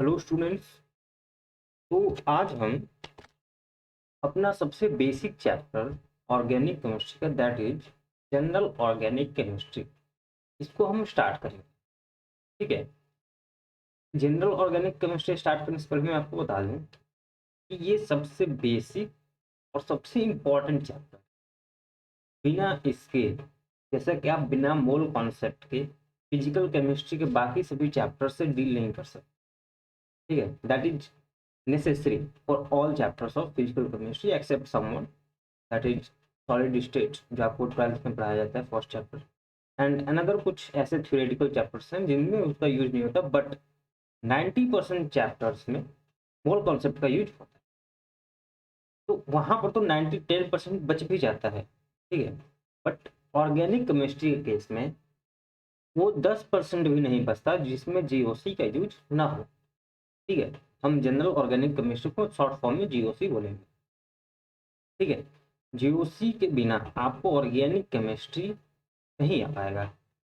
Hello students. तो आज हम अपना सबसे बेसिक चैप्टर ऑर्गेनिक केमिस्ट्री का, that is general organic chemistry, इसको हम स्टार्ट करेंगे। ठीक है। जनरल ऑर्गेनिक केमिस्ट्री स्टार्ट करने से पहले मैं आपको बता दूं कि ये सबसे बेसिक और सबसे इम्पोर्टेंट चैप्टर। बिना इसके, जैसा कि आप बिना मोल कॉन्सेप्ट के फिजिकल केमिस्ट्री के बाकी सभी चैप्टर से डील नहीं कर सकते। ठीक है। That is necessary for all chapters of physical chemistry except someone that is solid state, जो आपको 12th में पढ़ाया जाता है फर्स्ट चैप्टर, एंड अनदर कुछ ऐसे थ्योरेटिकल चैप्टर्स हैं जिनमें उसका यूज नहीं होता, बट 90% चैप्टर्स में मोल कॉन्सेप्ट का यूज होता है। तो वहां पर तो 90-10% बच भी जाता है। ठीक है। बट ऑर्गेनिक केमिस्ट्री के केस में वो 10% भी नहीं बचता जिसमें जीओसी का यूज ना हो। ठीक है। हम जनरल ऑर्गेनिक केमिस्ट्री को शॉर्ट फॉर्म में जीओसी बोलेंगे। ठीक है। जीओसी के बिना आपको ऑर्गेनिक केमिस्ट्री नहीं आ पाएगा,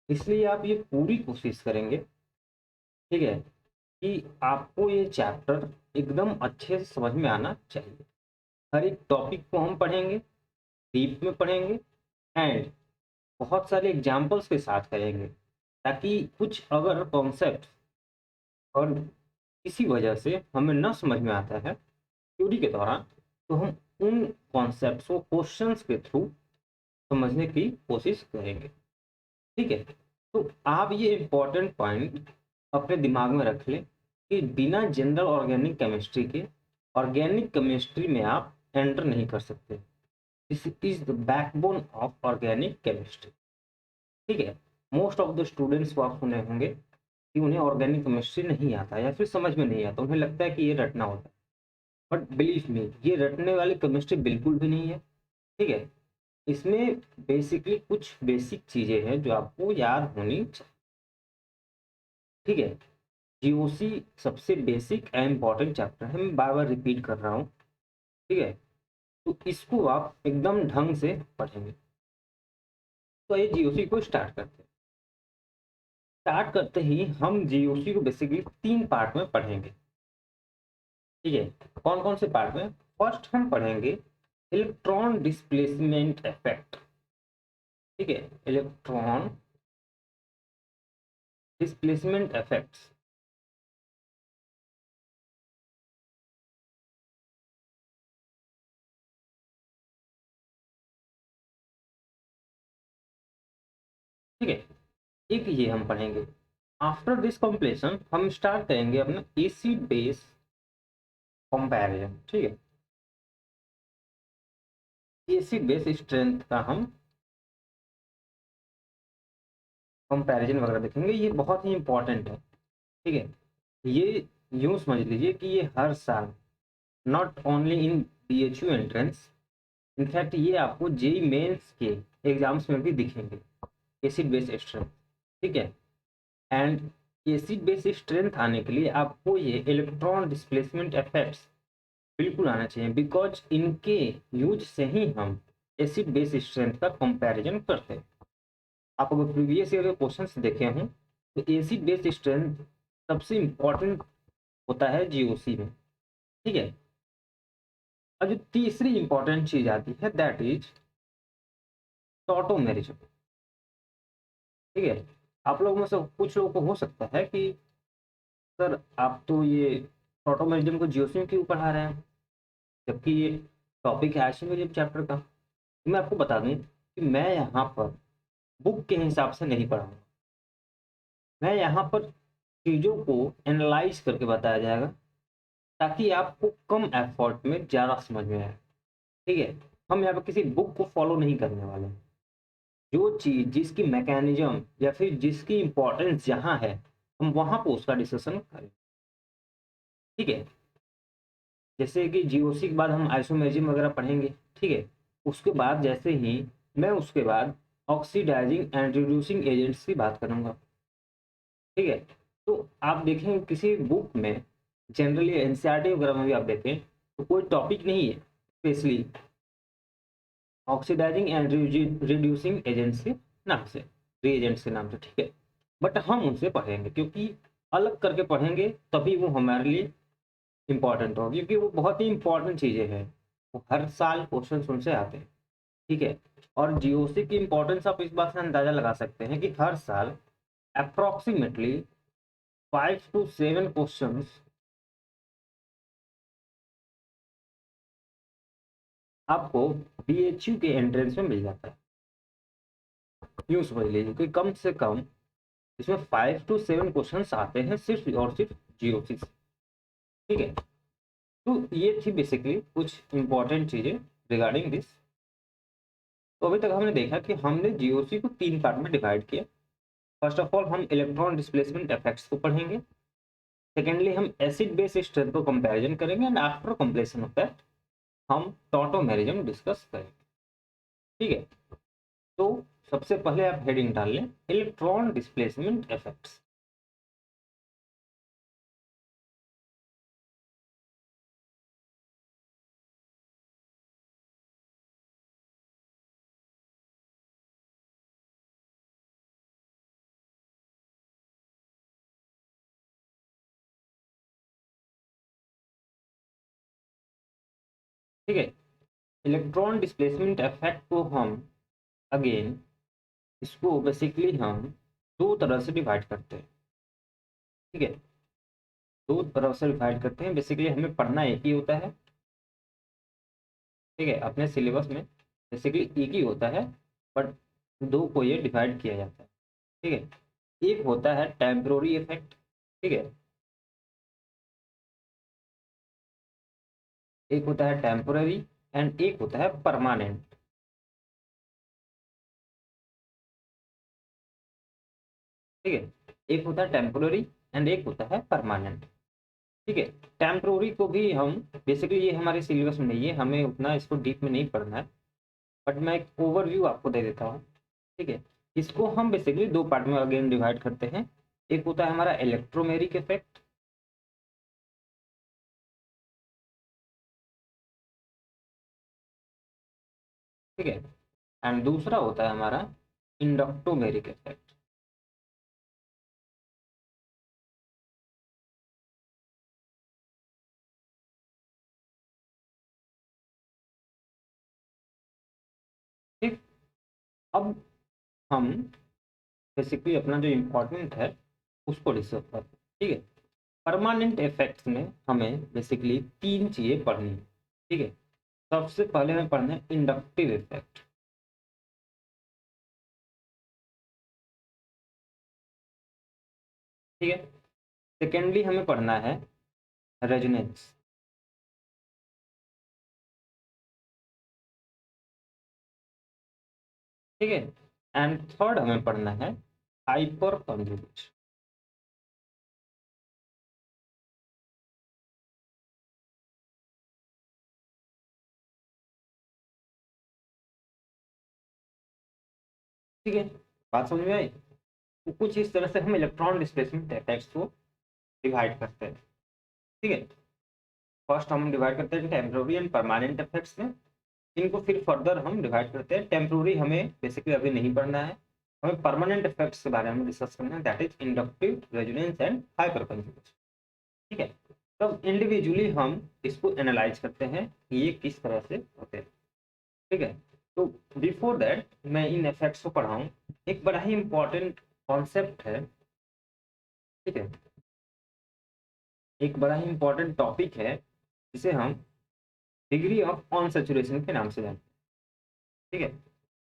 इसलिए आप ये पूरी कोशिश करेंगे, ठीक है, कि आपको ये चैप्टर एकदम अच्छे से समझ में आना चाहिए। हर एक टॉपिक को हम पढ़ेंगे, डीप में पढ़ेंगे, एंड बहुत सारे एग्जाम्पल्स के साथ करेंगे, ताकि कुछ अगर कॉन्सेप्ट और किसी वजह से हमें न समझ में आता है थ्योरी के दौरान, तो हम उन कॉन्सेप्ट्स को क्वेश्चंस के थ्रू समझने की कोशिश करेंगे। ठीक है। तो आप ये इम्पोर्टेंट पॉइंट अपने दिमाग में रख लें कि बिना जनरल ऑर्गेनिक केमिस्ट्री के ऑर्गेनिक केमिस्ट्री में आप एंटर नहीं कर सकते। This is the backbone of organic chemistry. ठीक है। मोस्ट ऑफ द स्टूडेंट्स को आप सुने होंगे कि उन्हें ऑर्गेनिक केमिस्ट्री नहीं आता या फिर समझ में नहीं आता, उन्हें लगता है कि ये रटना होता है। बट बिलीव मी, ये रटने वाली केमिस्ट्री बिल्कुल भी नहीं है। ठीक है। इसमें बेसिकली कुछ बेसिक चीजें हैं जो आपको याद होनी चाहिए। ठीक है। जीओसी सबसे बेसिक एंड इम्पॉर्टेंट चैप्टर है, मैं बार बार रिपीट कर रहा हूँ। ठीक है। तो इसको आप एकदम ढंग से पढ़ेंगे। तो ये जीओसी को स्टार्ट करते हैं। स्टार्ट करते ही हम जीओसी को बेसिकली 3 पार्ट में पढ़ेंगे। ठीक है। कौन कौन से पार्ट में? फर्स्ट हम पढ़ेंगे इलेक्ट्रॉन डिस्प्लेसमेंट इफेक्ट। ठीक है। Electron displacement effects. ठीक है। एक ये हम पढ़ेंगे। आफ्टर दिस कंप्लीशन हम स्टार्ट करेंगे अपना एसिड बेस कंपैरिजन। ठीक है। एसिड बेस स्ट्रेंथ का हम कंपैरिजन वगैरह देखेंगे, ये बहुत ही इंपॉर्टेंट है। ठीक है। ये यूं समझ लीजिए कि ये हर साल, not only in BHU entrance, in fact ये आपको जेई मेंस के एग्जाम्स में भी दिखेंगे, एसिड बेस स्ट्रेंथ। ठीक है। एंड एसिड बेस स्ट्रेंथ आने के लिए आपको ये इलेक्ट्रॉन डिस्प्लेसमेंट इफेक्ट्स बिल्कुल आना चाहिए, बिकॉज इनके यूज से ही हम एसिड बेस स्ट्रेंथ का कंपैरिजन करते हैं। आप अगर प्रीवियस ईयर के क्वेश्चंस देखे हों तो एसिड बेस स्ट्रेंथ सबसे इंपॉर्टेंट होता है जीओसी में। ठीक है। और जो तीसरी इंपॉर्टेंट चीज आती है दैट इज टॉटोमेरिज्म। ठीक है। आप लोगों में से कुछ लोगों को हो सकता है कि सर आप तो ये टॉटोमेरिज्म को जीओसी में क्यों पढ़ा रहे हैं, जबकि ये टॉपिक है आइसोमेरिज्म चैप्टर का। तो मैं आपको बता दूं कि मैं यहाँ पर बुक के हिसाब से नहीं पढ़ाऊंगा, मैं यहाँ पर चीज़ों को एनालाइज करके बताया जाएगा, ताकि आपको कम एफर्ट में ज़्यादा समझ में आए। ठीक है। हम यहाँ पर किसी बुक को फॉलो नहीं करने वाले हैं। जो चीज़ जिसकी मैकेनिज्म या फिर जिसकी इंपॉर्टेंस जहाँ है, हम वहाँ पर उसका डिस्कशन करें। ठीक है। जैसे कि जीओसी के बाद हम आइसोमेरिज्म वगैरह पढ़ेंगे। ठीक है। उसके बाद जैसे ही मैं उसके बाद ऑक्सीडाइजिंग एंड रिड्यूसिंग एजेंट्स की बात करूंगा। ठीक है। तो आप देखें किसी बुक में, जनरली एनसीईआरटी वगैरह में भी आप देखें तो कोई टॉपिक नहीं है specially oxidising and reducing agents के नाम से, रिएजेंट्स के नाम से। ठीक है। बट हम उनसे पढ़ेंगे क्योंकि अलग करके पढ़ेंगे तभी वो हमारे लिए इम्पोर्टेंट होगी, क्योंकि वो बहुत ही इम्पोर्टेंट चीज़ें हैं। वो हर साल क्वेश्चन उनसे आते हैं, ठीक है। और जीओसी की इम्पोर्टेंस आप इस बात से अंदाजा लगा सकते हैं कि हर साल अप्रोक्सीमेटली 5 to 7 क्वेश्चंस आपको बीएचयू के एंट्रेंस में मिल जाता है। यूं समझ लीजिए कि कम से कम इसमें 5 to 7 क्वेश्चंस आते हैं सिर्फ और सिर्फ जीओसी से, ठीक है। तो ये थी बेसिकली कुछ इंपॉर्टेंट चीजें रिगार्डिंग दिस। तो अभी तक हमने देखा कि हमने जीओसी को 3 पार्ट में डिवाइड किया। फर्स्ट ऑफ ऑल हम इलेक्ट्रॉन डिस्प्लेसमेंट इफेक्ट्स को पढ़ेंगे। सेकेंडली हम एसिड बेस स्ट्रेंथ को कंपैरिजन करेंगे and after completion of that हम टॉटोमेरिज्म डिस्कस करेंगे, ठीक है। तो सबसे पहले आप हेडिंग डाल लें इलेक्ट्रॉन डिस्प्लेसमेंट इफेक्ट्स। ठीक है, इलेक्ट्रॉन डिस्प्लेसमेंट इफेक्ट को हम अगेन इसको बेसिकली हम दो तरह से डिवाइड करते हैं, ठीक है। दो तरह से डिवाइड करते हैं, बेसिकली हमें पढ़ना एक ही होता है, ठीक है। अपने सिलेबस में बेसिकली एक ही होता है, बट दो को ये डिवाइड किया जाता है, ठीक है। एक होता है टेम्परोरी इफेक्ट, ठीक है। एक होता है टेम्पोररी एंड एक होता है परमानेंट, ठीक है। एक होता है टेम्पोररी एंड एक होता है परमानेंट, ठीक है। टेम्पोररी को भी हम बेसिकली ये हमारे सिलेबस में नहीं है, हमें उतना इसको डीप में नहीं पढ़ना है, बट मैं एक ओवरव्यू आपको दे देता हूँ, ठीक है। इसको हम बेसिकली दो पार्ट में अगेन डिवाइड करते हैं। एक होता है हमारा इलेक्ट्रोमेरिक इफेक्ट, ठीक है। एंड दूसरा होता है हमारा इंडक्टोमेरिक इफेक्ट, ठीक। अब हम बेसिकली अपना जो इम्पोर्टेंट है उसको डिस्कस करते हैं, ठीक है। परमानेंट इफेक्ट्स में हमें बेसिकली तीन चीजें पढ़नी है, ठीक है। सबसे पहले हमें पढ़ना है इंडक्टिव इफेक्ट, ठीक है। सेकेंडली हमें पढ़ना है रेजोनेंस, ठीक है। एंड थर्ड हमें पढ़ना है हाइपर कंजुगेशन, ठीक है। बात समझ में आई? तो कुछ इस तरह से हम इलेक्ट्रॉन डिस्प्लेसमेंट इफेक्ट्स को डिवाइड करते हैं, ठीक है। फर्स्ट हम डिवाइड करते हैं टेम्पोररी एंड परमानेंट इफेक्ट्स में। इनको फिर फर्दर हम डिवाइड करते हैं। टेम्पोररी हमें बेसिकली अभी नहीं पढ़ना है, हमें परमानेंट इफेक्ट्स के बारे में डिस्कस करना है, that is inductive, resonance and hyper conjugation, ठीक है। तब इंडिविजुअली हम इसको एनालाइज करते हैं कि ये किस तरह से होते हैं, ठीक है। तो बिफोर दैट मैं इन इफेक्ट्स को पढ़ाऊं, एक बड़ा ही इंपॉर्टेंट कॉन्सेप्ट है, ठीक है। एक बड़ा ही इंपॉर्टेंट टॉपिक है जिसे हम डिग्री ऑफ ऑन सेचुरेशन के नाम से जानते हैं, ठीक है।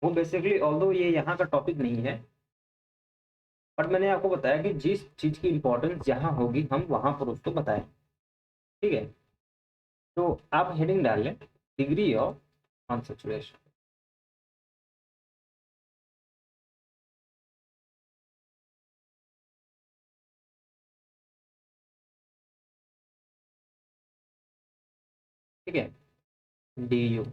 वो बेसिकली ऑल्दो ये यहाँ का टॉपिक नहीं है, बट मैंने आपको बताया कि जिस चीज की इंपॉर्टेंस जहाँ होगी हम वहां पर उसको बताएं, ठीक है। तो आप हेडिंग डाल लें डिग्री ऑफ ऑन सेचुरेशन, ठीक है। D you,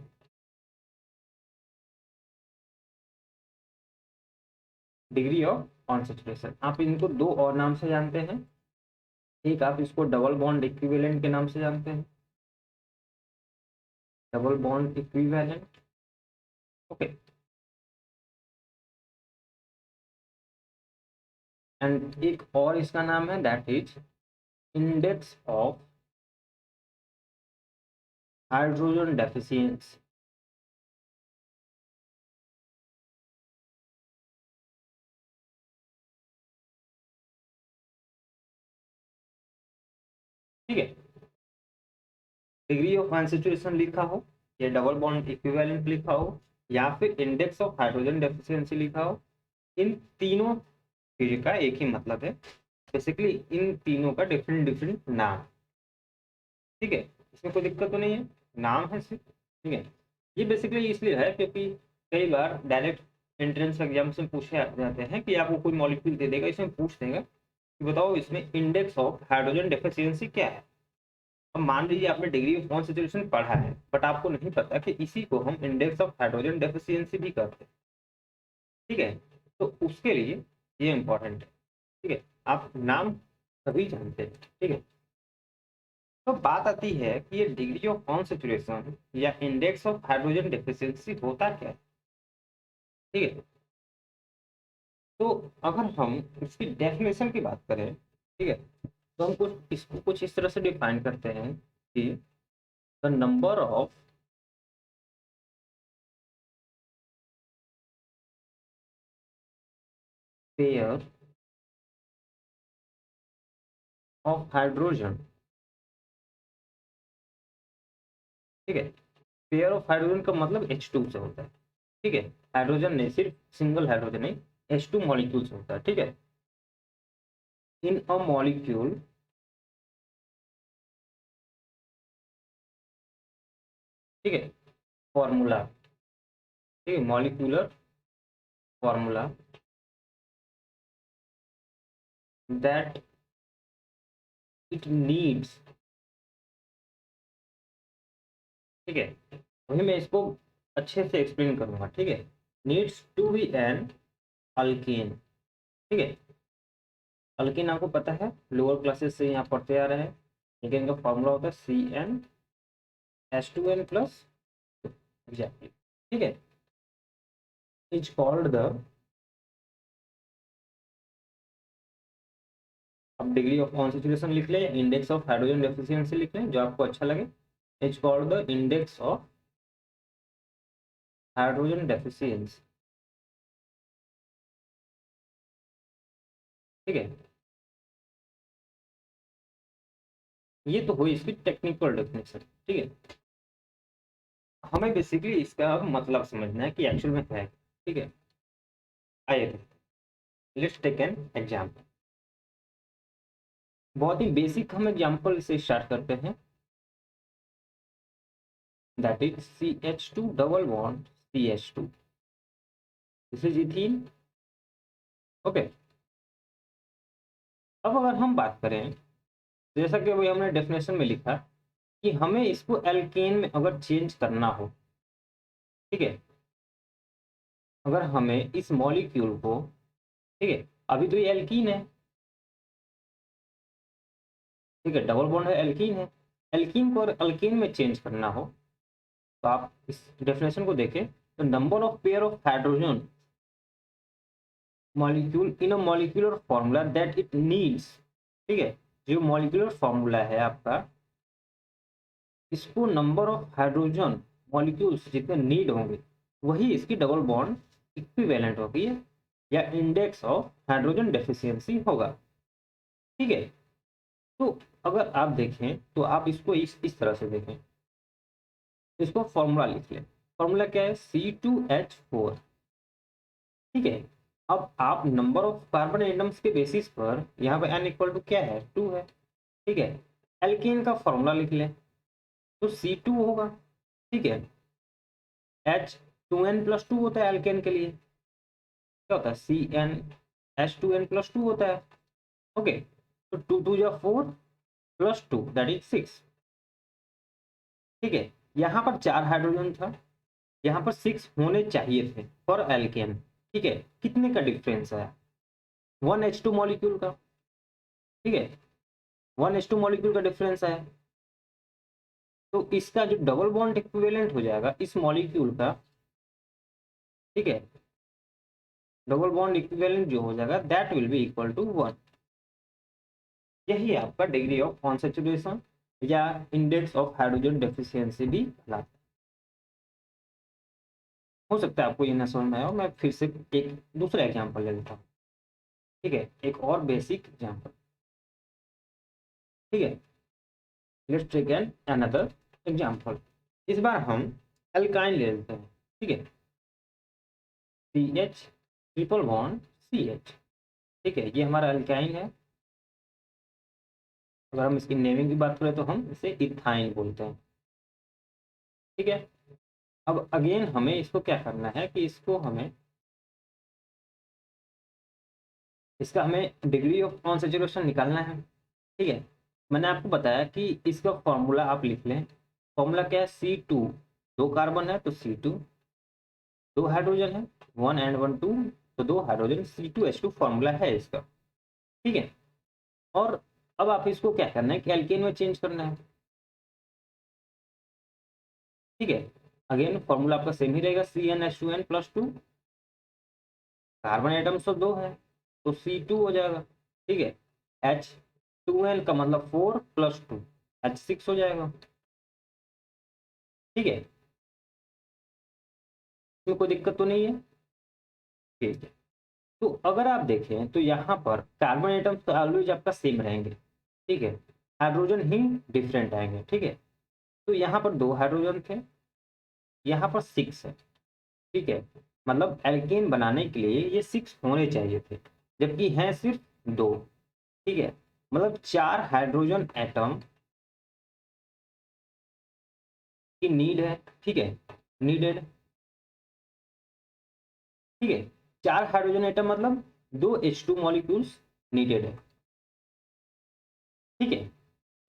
degree of on saturation, आप इनको दो और नाम से जानते हैं। एक आप इसको डबल बॉन्ड इक्विवेलेंट के नाम से जानते हैं, double bond equivalent, okay. And एक और इसका नाम है that is index of hydrogen deficiency. ठीक है, डिग्री ऑफ अनसैचुरेशन लिखा हो या डबल बॉन्ड इक्विवेलेंट लिखा हो या फिर इंडेक्स ऑफ हाइड्रोजन डेफिशिएंसी लिखा हो, इन तीनों चीज का एक ही मतलब है। बेसिकली इन तीनों का डिफरेंट डिफरेंट नाम। ठीक है, इसमें कोई दिक्कत तो नहीं है, नाम है सिर्फ। ठीक है, ये बेसिकली इसलिए है क्योंकि कई बार डायरेक्ट एंट्रेंस एग्जाम से पूछे जाते हैं कि आपको कोई मॉलिक्यूल दे देगा, इसमें पूछ देगा कि बताओ इसमें इंडेक्स ऑफ हाइड्रोजन डेफिशिएंसी क्या है। अब मान लीजिए आपने डिग्री ऑफ कॉन्स्टिट्यूशन पढ़ा है बट आपको नहीं पता कि इसी को हम इंडेक्स ऑफ हाइड्रोजन डेफिशिएंसी भी कहते हैं। ठीक है, तो उसके लिए ये इंपॉर्टेंट है। ठीक है, आप नाम सभी जानते हैं। ठीक है, तो बात आती है कि ये डिग्री ऑफ कॉन्सेंट्रेशन या इंडेक्स ऑफ हाइड्रोजन डेफिशिएंसी होता क्या है। ठीक है, तो अगर हम इसकी डेफिनेशन की बात करें, ठीक है, तो हम कुछ इसको कुछ इस तरह से डिफाइन करते हैं कि the number of pair of hydrogen. ठीक है, पेयर ऑफ हाइड्रोजन का मतलब H2 से होता है। ठीक है, हाइड्रोजन नहीं, सिर्फ सिंगल हाइड्रोजन नहीं, H2 मॉलिक्यूल से होता है। ठीक है, इन अ मॉलिक्यूल ठीक है, फॉर्मूला। ठीक है, molecular formula that it needs. ठीक है, वही मैं इसको अच्छे से एक्सप्लेन करूंगा। ठीक है, needs to be an alkane. ठीक है, अल्केन आपको पता है, लोअर क्लासेस से यहाँ पढ़ते आ रहे हैं, लेकिन इनका फॉर्मूला होता है CnH2n+। एग्जैक्टली। ठीक है, इज कॉल्ड द, अब डिग्री ऑफ कॉन्सेंट्रेशन लिख लें, इंडेक्स ऑफ हाइड्रोजन डेफिशिएंसी लिख लें, जो आपको अच्छा लगे। Is called the index of hydrogen deficiency. ठीक है, ये तो हुई इसकी टेक्निकल डेफिनेशन। ठीक है, हमें बेसिकली इसका मतलब समझना है कि एक्चुअल में क्या है। ठीक है, आइए लेट्स टेक एन एग्जाम्पल। बहुत ही बेसिक हम एग्जाम्पल से स्टार्ट करते हैं, that is CH2 double bond CH2, this is ethene. Okay, अब अगर हम बात करें, जैसा कि अभी हमने डेफिनेशन में लिखा कि हमें इसको एल्केन में अगर चेंज करना हो, ठीक है, अगर हमें इस मॉलिक्यूल को, ठीक है, अभी तो ये एल्कीन है, ठीक है, डबल बॉन्ड है, एल्कीन है, एल्कीन को अगर अल्केन में चेंज करना हो तो आप इस डेफिनेशन को देखें, तो number of pair of hydrogen molecule in a molecular formula that it needs. ठीक है, जो मॉलिक्यूलर फॉर्मूला है आपका, इसको नंबर ऑफ हाइड्रोजन मॉलिक्यूल्स जितने नीड होंगे वही इसकी डबल बॉन्ड इक्विवेलेंट होगी या इंडेक्स ऑफ हाइड्रोजन डेफिशिएंसी होगा। ठीक है, तो अगर आप देखें तो आप इसको इस तरह से देखें, इसको फॉर्मूला लिख लें। फॉर्मूला क्या है, C2H4। ठीक है, अब आप नंबर ऑफ कार्बन एटम्स के बेसिस पर यहाँ पे n इक्वल टू क्या है, 2 है। ठीक है, एल्केन का फॉर्मूला लिख लें तो C2 होगा। ठीक है, H2n+2 होता है एल्केन के लिए, क्या होता है, CnH2n+2 होता है। ओके, तो 2 2 जा 4 +2 दैट इज 6। ठीक है, यहाँ पर 4 हाइड्रोजन था, यहाँ पर 6 होने चाहिए थे फॉर एल्केन। ठीक है, कितने का डिफरेंस है, 1H2 मॉलिक्यूल का। ठीक है, 1H2 मॉलिक्यूल का डिफरेंस है, तो इसका जो डबल बॉन्ड इक्विवेलेंट हो जाएगा इस मॉलिक्यूल का, ठीक है, डबल बॉन्ड इक्विवेलेंट जो हो जाएगा that will be equal to 1। यही आपका डिग्री ऑफ कॉन्सेंट्रेशन या इंडेक्स ऑफ हाइड्रोजन डेफिशिएंसी भी कहलाता है। हो सकता है आपको ये ना समझ में आया हो, मैं फिर से एक दूसरा एग्जांपल ले लेता हूँ। ठीक है, एक और बेसिक एग्जांपल। ठीक है, let's take an another example. इस बार हम अल्काइन ले लेते हैं। ठीक है, CH ट्रिपल बॉन्ड CH। ठीक है, ये हमारा अल्काइन है। अगर हम इसकी नेमिंग की बात करें तो हम इसे इथाइन बोलते हैं। ठीक है, अब अगेन हमें इसको क्या करना है कि इसका हमें डिग्री ऑफ कॉन्सेंट्रेशन निकालना है। ठीक है, मैंने आपको बताया कि इसका फॉर्मूला आप लिख लें। फॉर्मूला क्या है, C2, 2 कार्बन है तो C2, 2 हाइड्रोजन है 1 एंड 1 2, तो 2 हाइड्रोजन C2H2 फॉर्मूला है इसका। ठीक है, और अब आप इसको क्या करना है कि एल्केन में चेंज करना है। ठीक है, अगेन फॉर्मूला आपका सेम ही रहेगा, CnH2n+2। कार्बन एटम्स तो 2 है तो C2 हो जाएगा। ठीक है, H2n का मतलब 4 + 2 H6 हो जाएगा। ठीक है, इसमें कोई दिक्कत तो नहीं है। ठीक है, तो अगर आप देखें तो यहाँ पर कार्बन एटम्स तो ऑलवेज आपका सेम रहेंगे। ठीक है, हाइड्रोजन ही डिफरेंट आएंगे। ठीक है, तो यहाँ पर 2 हाइड्रोजन थे, यहाँ पर 6 है। ठीक है, मतलब एल्केन बनाने के लिए ये 6 होने चाहिए थे, जबकि हैं सिर्फ 2। ठीक है, मतलब 4 हाइड्रोजन एटम की नीड है। ठीक है, नीडेड। ठीक है, 4 हाइड्रोजन एटम मतलब 2 H2 मॉलिक्यूल्स नीडेड है। ठीक है,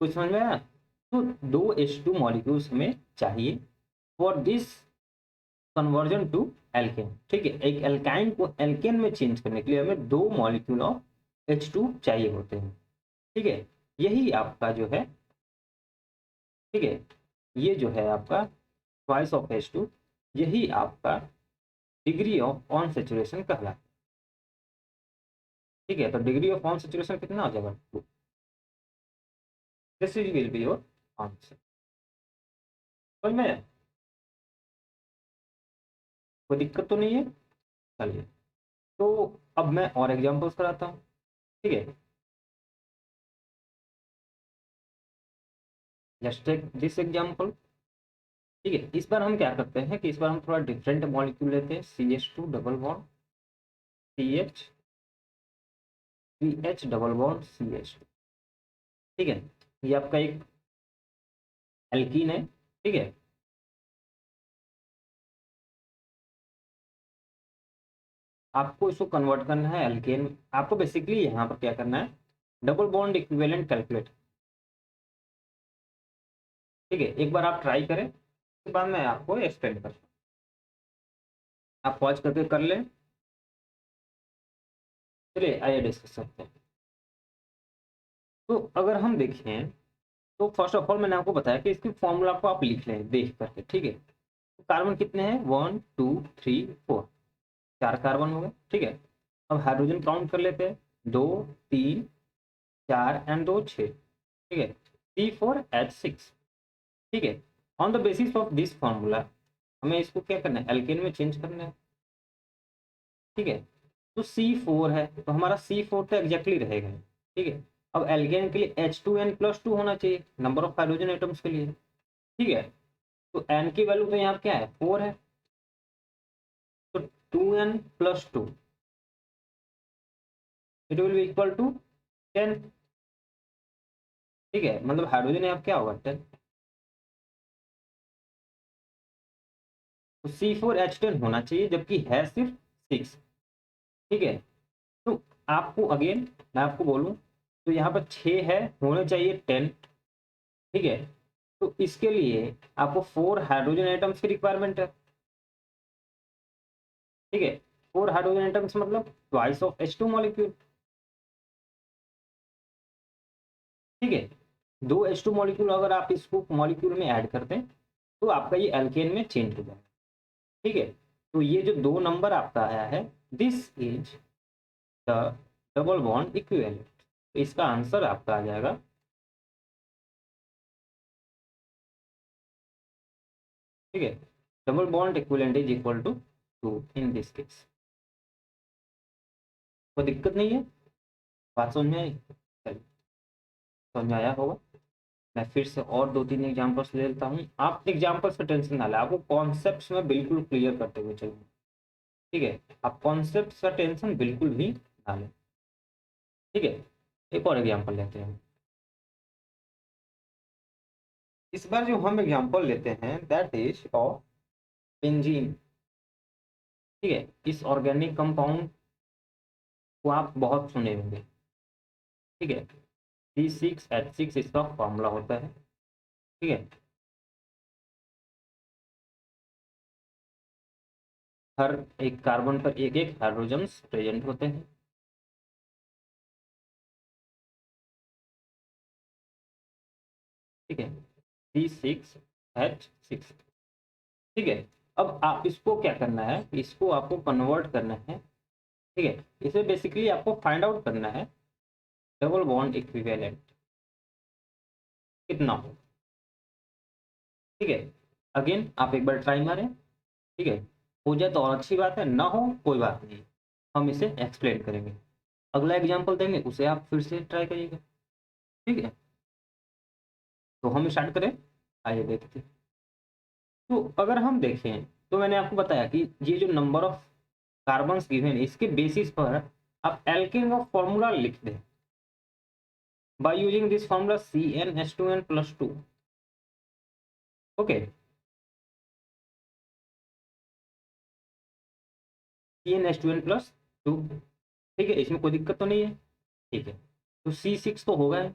कुछ समझ में आया? तो 2 H2 मॉलिक्यूल्स हमें चाहिए for this conversion to alkane. ठीक है, एक एल्काइन को एल्केन में चेंज करने के लिए हमें 2 मॉलिक्यूल ऑफ H2 चाहिए होते हैं। ठीक है, यही आपका जो है, ठीक है, ये जो है आपका ट्वाइस ऑफ H2, यही आपका डिग्री ऑफ ऑन सेचुरेशन कहलाता है। ठीक है, तो डिग्री ऑफ ऑन सेचुरेशन कितना हो जाएगा? This is will be your answer. समझ में आया? कोई दिक्कत तो नहीं है? चलिए, तो अब मैं और एग्जांपल्स कराता हूँ। ठीक है, जस्ट टेक दिस एग्जांपल। ठीक है, इस बार हम क्या करते हैं कि इस बार हम थोड़ा डिफरेंट मॉलिक्यूल लेते हैं। CH2 double bond CH, CH double bond CH। ठीक है, ये आपका एक एल्कीन है। ठीक है, आपको इसको कन्वर्ट करना है एल्केन। आपको बेसिकली यहाँ पर क्या करना है, डबल बॉन्ड इक्विवेलेंट कैलकुलेट। ठीक है, एक बार आप ट्राई करें, उसके बाद मैं आपको एक्सप्लेन करता हूँ। आप पॉज करके कर लें। चलिए आइए डिस्कस करते हैं। तो अगर हम देखें तो फर्स्ट ऑफ ऑल मैंने आपको बताया कि इसकी फॉर्मूला को आप लिख लें देख करके। ठीक है, तो कार्बन कितने हैं, 1 2 3 4, 4 कार्बन हो गए। ठीक है, अब हाइड्रोजन काउंट कर लेते हैं, 2 3 4 एंड 2 6। ठीक है, C4H6। ठीक है, on the basis of this formula हमें इसको क्या करना है, एल्केन में चेंज करना है। ठीक है, तो C4 है तो हमारा C4 तो एग्जैक्टली रहेगा। ठीक है, अब एल्केन के लिए H2n+2 होना चाहिए नंबर ऑफ हाइड्रोजन एटम्स के लिए। ठीक है, तो n की वैल्यू तो यहाँ क्या है, 4 है, तो 2n+2 it will be equal to 10। ठीक है, मतलब हाइड्रोजन यहाँ क्या होगा, 10। तो C4H10 होना चाहिए, जबकि है सिर्फ 6। ठीक है, तो आपको अगेन मैं आपको बोलूं तो यहाँ पर 6 है, होने चाहिए 10। ठीक है, तो इसके लिए आपको 4 हाइड्रोजन एटम्स की रिक्वायरमेंट है। ठीक है, 4 हाइड्रोजन एटम्स मतलब ट्वाइस ऑफ H2 मॉलिक्यूल। ठीक है, 2 H2 मॉलिक्यूल अगर आप इसको मॉलिक्यूल में ऐड करते हैं तो आपका ये एल्केन में चेंज हो जाएगा। ठीक है, तो ये जो 2 नंबर आपका आया है this is the double bond equivalent. इसका आंसर आपका आ जाएगा ठीक है, double bond equivalent is equal to 2 in this case. कोई दिक्कत नहीं है, बात समझ में आई? चलिए, समझ में आया होगा। मैं फिर से और 2-3 एग्जांपल्स ले लेता हूँ। आप एग्जांपल्स का टेंशन ना लें, आपको कॉन्सेप्ट्स में बिल्कुल क्लियर करते हुए चलिए, ठीक है? आप कॉन्सेप्ट्स का टेंशन बिल्कुल भी ना लें, ठीक है? एक और एग्जांपल लेते हैं। इस बार जो हम एग्जांपल लेते हैं दैट इज ऑफ बेंजीन, ठीक है? इस ऑर्गेनिक कंपाउंड को आप बहुत सुने होंगे, ठीक है? C6H6 इसका फॉर्मूला होता है, ठीक है? हर एक कार्बन पर एक एक हाइड्रोजन्स प्रेजेंट होते हैं, ठीक है? C6H6, ठीक है? अब आप इसको क्या करना है, इसको आपको कन्वर्ट करना है, ठीक है? इसे बेसिकली आपको फाइंड आउट करना है डबल बॉन्ड इक्विवेलेंट कितना हो, ठीक है? अगेन आप एक बार ट्राई मारें, ठीक है? हो जाए तो और अच्छी बात है, ना हो कोई बात नहीं, हम इसे एक्सप्लेन करेंगे। अगला एग्जाम्पल देंगे उसे आप फिर से ट्राई करिएगा, ठीक है? तो हम स्टार्ट करें, आइए देखते हैं। तो अगर हम देखें तो मैंने आपको बताया कि ये जो नंबर ऑफ कार्बन्स गिवन है इसके बेसिस पर आप एल्केन का फॉर्मूला लिख दें by using this formula CnH2n+2, okay? CnH2n+2, ठीक है? इसमें कोई दिक्कत तो नहीं है, ठीक है? तो C6 तो होगा है,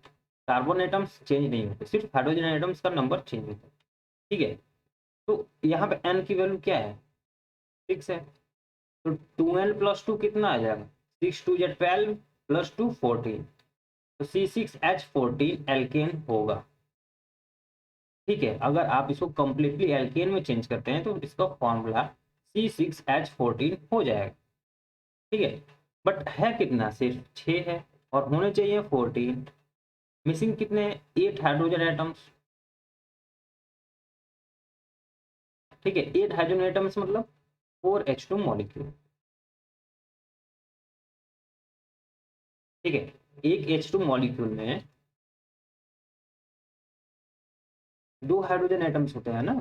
कार्बन एटम्स चेंज नहीं होते, सिर्फ हाइड्रोजन एटम्स का नंबर चेंज होता है, ठीक है? तो यहाँ पे n की वैल्यू क्या है, 6 है, तो 2n+2 कितना आ जाएगा, 6×2 = 12 + 2 14, तो C6H14 एल्केन होगा, ठीक है? अगर आप इसको कंप्लीटली एल्केन में चेंज करते हैं तो इसका फॉर्मूला C6H14 हो जाएगा, ठीक है? बट है कितना, सिर्फ 6 है और होने चाहिए 14, मिसिंग कितने, 8 हाइड्रोजन एटम्स, ठीक है? 8 हाइड्रोजन एटम्स मतलब 4H2 मॉलिक्यूल, ठीक है? एक H2 मॉलिक्यूल में 2 हाइड्रोजन एटम्स होते हैं ना,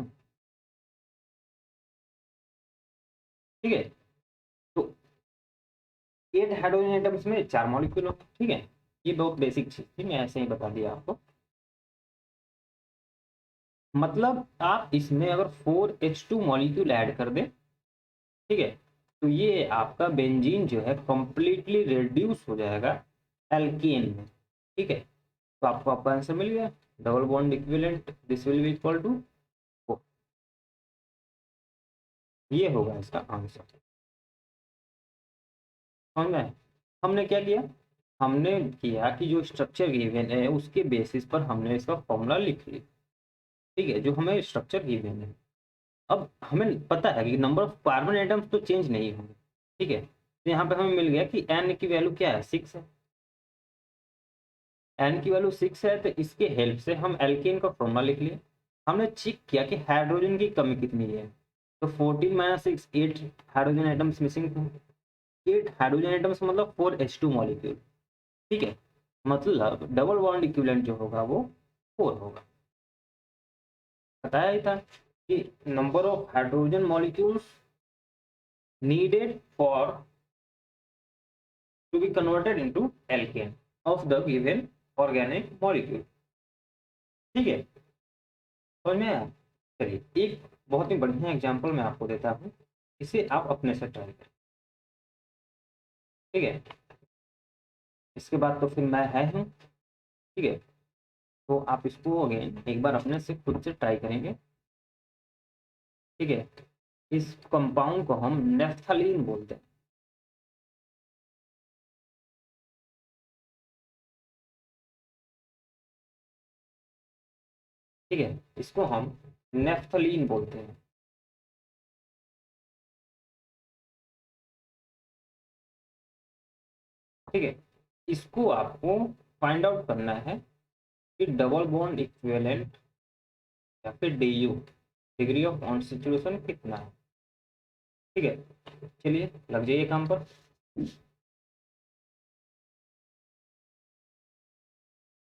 ठीक है? तो 8 हाइड्रोजन एटम्स में 4 मॉलिक्यूल होते हैं, ठीक है? ये बहुत बेसिक चीज थी, मैं ऐसे ही बता दिया आपको। मतलब आप इसमें अगर 4H2 मॉलिक्यूल ऐड कर दें, ठीक है, तो ये आपका बेंजीन जो है कंप्लीटली रिड्यूस हो जाएगा एल्केन में, ठीक है? तो आपको आपका आंसर मिल गया, double bond equivalent this will be equal to 4, ये होगा इसका आंसर, समझ में आया? हमने क्या किया, हमने किया कि जो स्ट्रक्चर गिवन है उसके बेसिस पर हमने इसका फॉर्मूला लिख लिया, ठीक है? जो हमें स्ट्रक्चर गिवन है, अब हमें पता है कि नंबर ऑफ कार्बन एटम्स तो चेंज नहीं होंगे, ठीक है? तो यहाँ पे हमें मिल गया कि n की वैल्यू क्या है, 6 है, n की वैल्यू 6 है, तो इसके हेल्प से हम एल्केन का फॉर्मूला लिख लिए। हमने चेक किया कि हाइड्रोजन की कमी कितनी है, तो 14 - 6 8 हाइड्रोजन एटम्स मिसिंग थे, 8 हाइड्रोजन एटम्स मतलब 4H2 मॉलिक्यूल, ठीक है? मतलब डबल बॉन्ड इक्विवेलेंट जो होगा वो 4 होगा। बताया ही था कि number of hydrogen molecules needed for to be converted into alkane of the given organic molecule, ठीक है? समझ में आया? चलिए एक बहुत ही बढ़िया एग्जांपल मैं आपको देता हूँ, इसे आप अपने से ट्राई करें, ठीक है? इसके बाद तो फिर मैं है हूँ, ठीक है? तो आप इसको अगेन एक बार अपने से खुद से ट्राई करेंगे, ठीक है? इस कंपाउंड को हम नेफ्थलीन बोलते हैं, ठीक है? इसको हम नेफ्थलीन बोलते हैं, ठीक है, इसको आपको फाइंड आउट करना है कि डबल बॉन्ड इक्विवेलेंट या फिर DU, डिग्री ऑफ कॉन्स्टिट्यूशन कितना है। ठीक है, चलिए लग जाइए काम पर।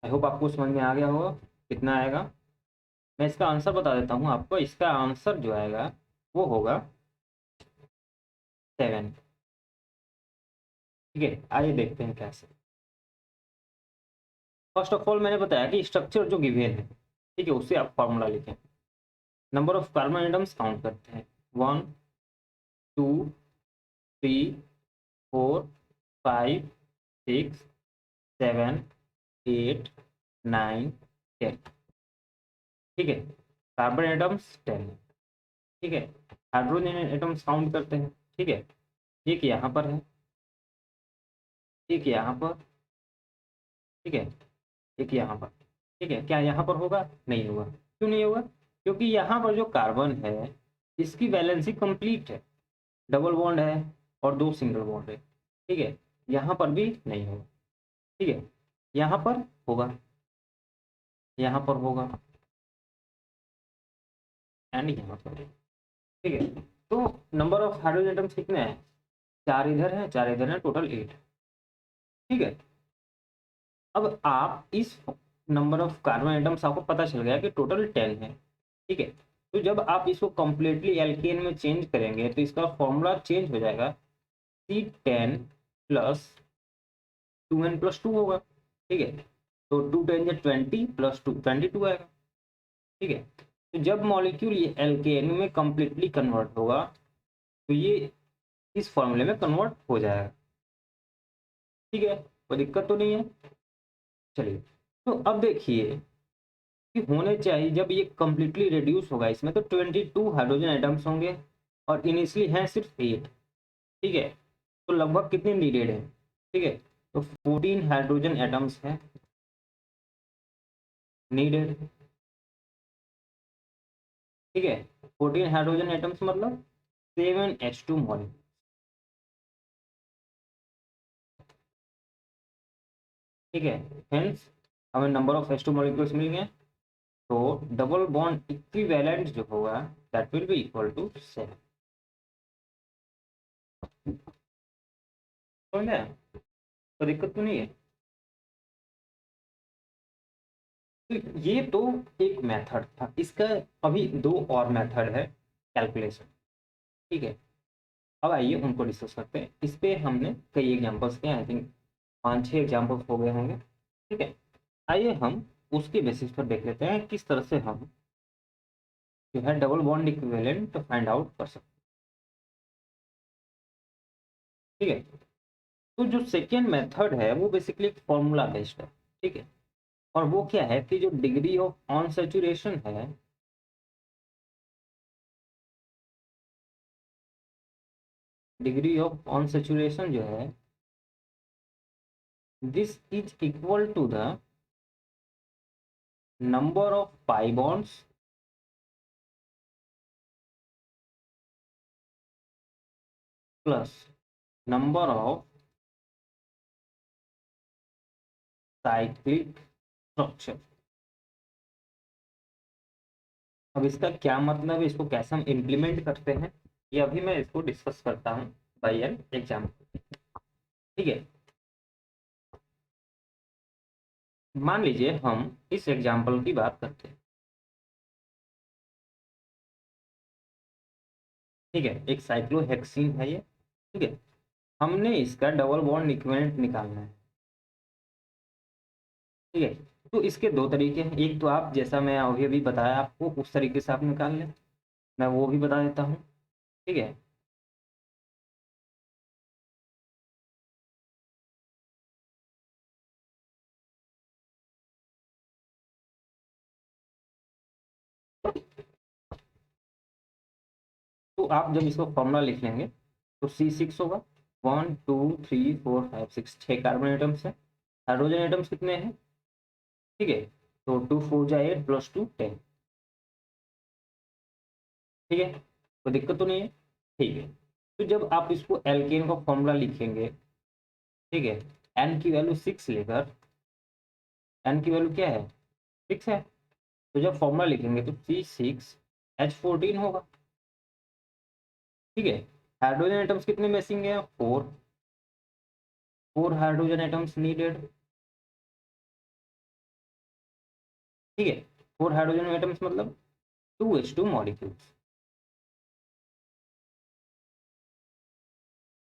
आई होप आपको समझ में आ गया होगा कितना आएगा। मैं इसका आंसर बता देता हूँ आपको। इसका आंसर जो आएगा वो होगा 7। ठीक है, आइए देखते हैं कैसे। फर्स्ट ऑफ ऑल मैंने बताया कि स्ट्रक्चर जो गिवन है, ठीक है, उससे आप फॉर्मूला लिखें। Number of carbon atoms count करते हैं। 1 2 3 4 5 6 7 8 9 10। ठीक है, कार्बन एटम्स 10। ठीक है, हाइड्रोजन एटम्स काउंट करते हैं। ठीक है, एक यहाँ पर है, एक यहाँ पर, ठीक है, एक यहाँ पर। ठीक है, क्या यहाँ पर होगा? नहीं होगा। क्यों नहीं होगा? क्योंकि यहाँ पर जो कार्बन है इसकी वैलेंसी कंप्लीट है, डबल बॉन्ड है और 2 सिंगल बॉन्ड है। ठीक है, यहाँ पर भी नहीं होगा। ठीक है, यहाँ पर होगा, यहाँ पर होगा एंड यहाँ पर। ठीक है, तो नंबर ऑफ हाइड्रोजन एटम्स कितने हैं? 4 इधर है, 4 इधर है, टोटल 8। ठीक है, अब आप इस नंबर ऑफ कार्बन एटम्स आपको पता चल गया कि टोटल 10 है। ठीक है, तो जब आप इसको कंप्लीटली एल्केन में चेंज करेंगे तो इसका फॉर्मूला चेंज हो जाएगा। C10 प्लस 2n+2 होगा। ठीक है, तो 2 10 या 20 प्लस 2 22 आएगा। ठीक है, तो जब मॉलिक्यूल ये एल्केन में कंप्लीटली कन्वर्ट होगा तो ये इस फॉर्मूले में कन्वर्ट हो जाएगा। ठीक है, कोई दिक्कत तो नहीं है। चलिए, तो अब देखिए कि होने चाहिए जब ये कंप्लीटली रिड्यूस होगा इसमें तो 22 हाइड्रोजन एटम्स होंगे और इनिशियली हैं सिर्फ 8। ठीक है, तो लगभग कितने नीडेड है? ठीक है, तो 14 हाइड्रोजन एटम्स हैं नीडेड। ठीक है, 14 हाइड्रोजन एटम्स मतलब 7H2 मॉलिक्यूल। ठीक है, हेंस हमें नंबर ऑफ H2 मॉलिक्यूल्स मिल गए। तो डबल बॉन्ड इक्विवेलेंट जो होगा that will be equal to 7। समझ गया? तो दिक्कत तो नहीं है। तो ये तो एक मेथड था, इसका अभी 2 और मेथड है कैलकुलेशन। ठीक है, अब आइए उनको डिस्कस करते हैं। इस पे हमने कई एग्जांपल्स किए, आई थिंक 5-6 एग्जांपल्स हो गए होंगे। ठीक है, आइए हम उसके बेसिस पर देख लेते हैं किस तरह से हम जो है double bond equivalent find out कर सकते हैं। ठीक है, तो जो सेकेंड मेथड है वो बेसिकली एक फॉर्मूला बेस्ड है। ठीक है, और वो क्या है कि जो डिग्री ऑफ ऑन सेचुरेशन है, डिग्री ऑफ ऑन सेचुरेशन जो है this is equal to the number of pi bonds plus number of cyclic structure. अब इसका क्या मतलब है, इसको कैसे हम इम्प्लीमेंट करते हैं, ये अभी मैं इसको डिस्कस करता हूँ बाय एन एग्जाम्पल। ठीक है, मान लीजिए हम इस एग्जाम्पल की बात करते हैं। ठीक है, एक साइक्लोहेक्सीन है ये। ठीक है, हमने इसका डबल बॉन्ड इक्विवेलेंट निकालना है। ठीक है, तो इसके 2 तरीके हैं। एक तो आप जैसा मैं अभी अभी बताया आपको उस तरीके से आप निकाल लें, मैं वो भी बता देता हूँ। ठीक है, तो आप जब इसको फॉर्मूला लिख लेंगे तो C6 होगा। 1 2 3 4 5 6 6 कार्बन एटम्स है। हाइड्रोजन एटम्स कितने हैं? ठीक है, तो 2 4 जा 8 प्लस 2 10। ठीक है, कोई दिक्कत तो नहीं है। ठीक है, तो जब आप इसको एल्केन का फॉर्मूला लिखेंगे, ठीक है, एन की वैल्यू 6 लेकर, एन की वैल्यू क्या है 6 है, तो जब फॉर्मूला लिखेंगे तो C6H14 होगा। ठीक है, हाइड्रोजन एटम्स कितने मिसिंग है 4, 4 हाइड्रोजन एटम्स नीडेड। ठीक है, 4 हाइड्रोजन एटम्स मतलब 2H2 मॉलिक्यूल्स।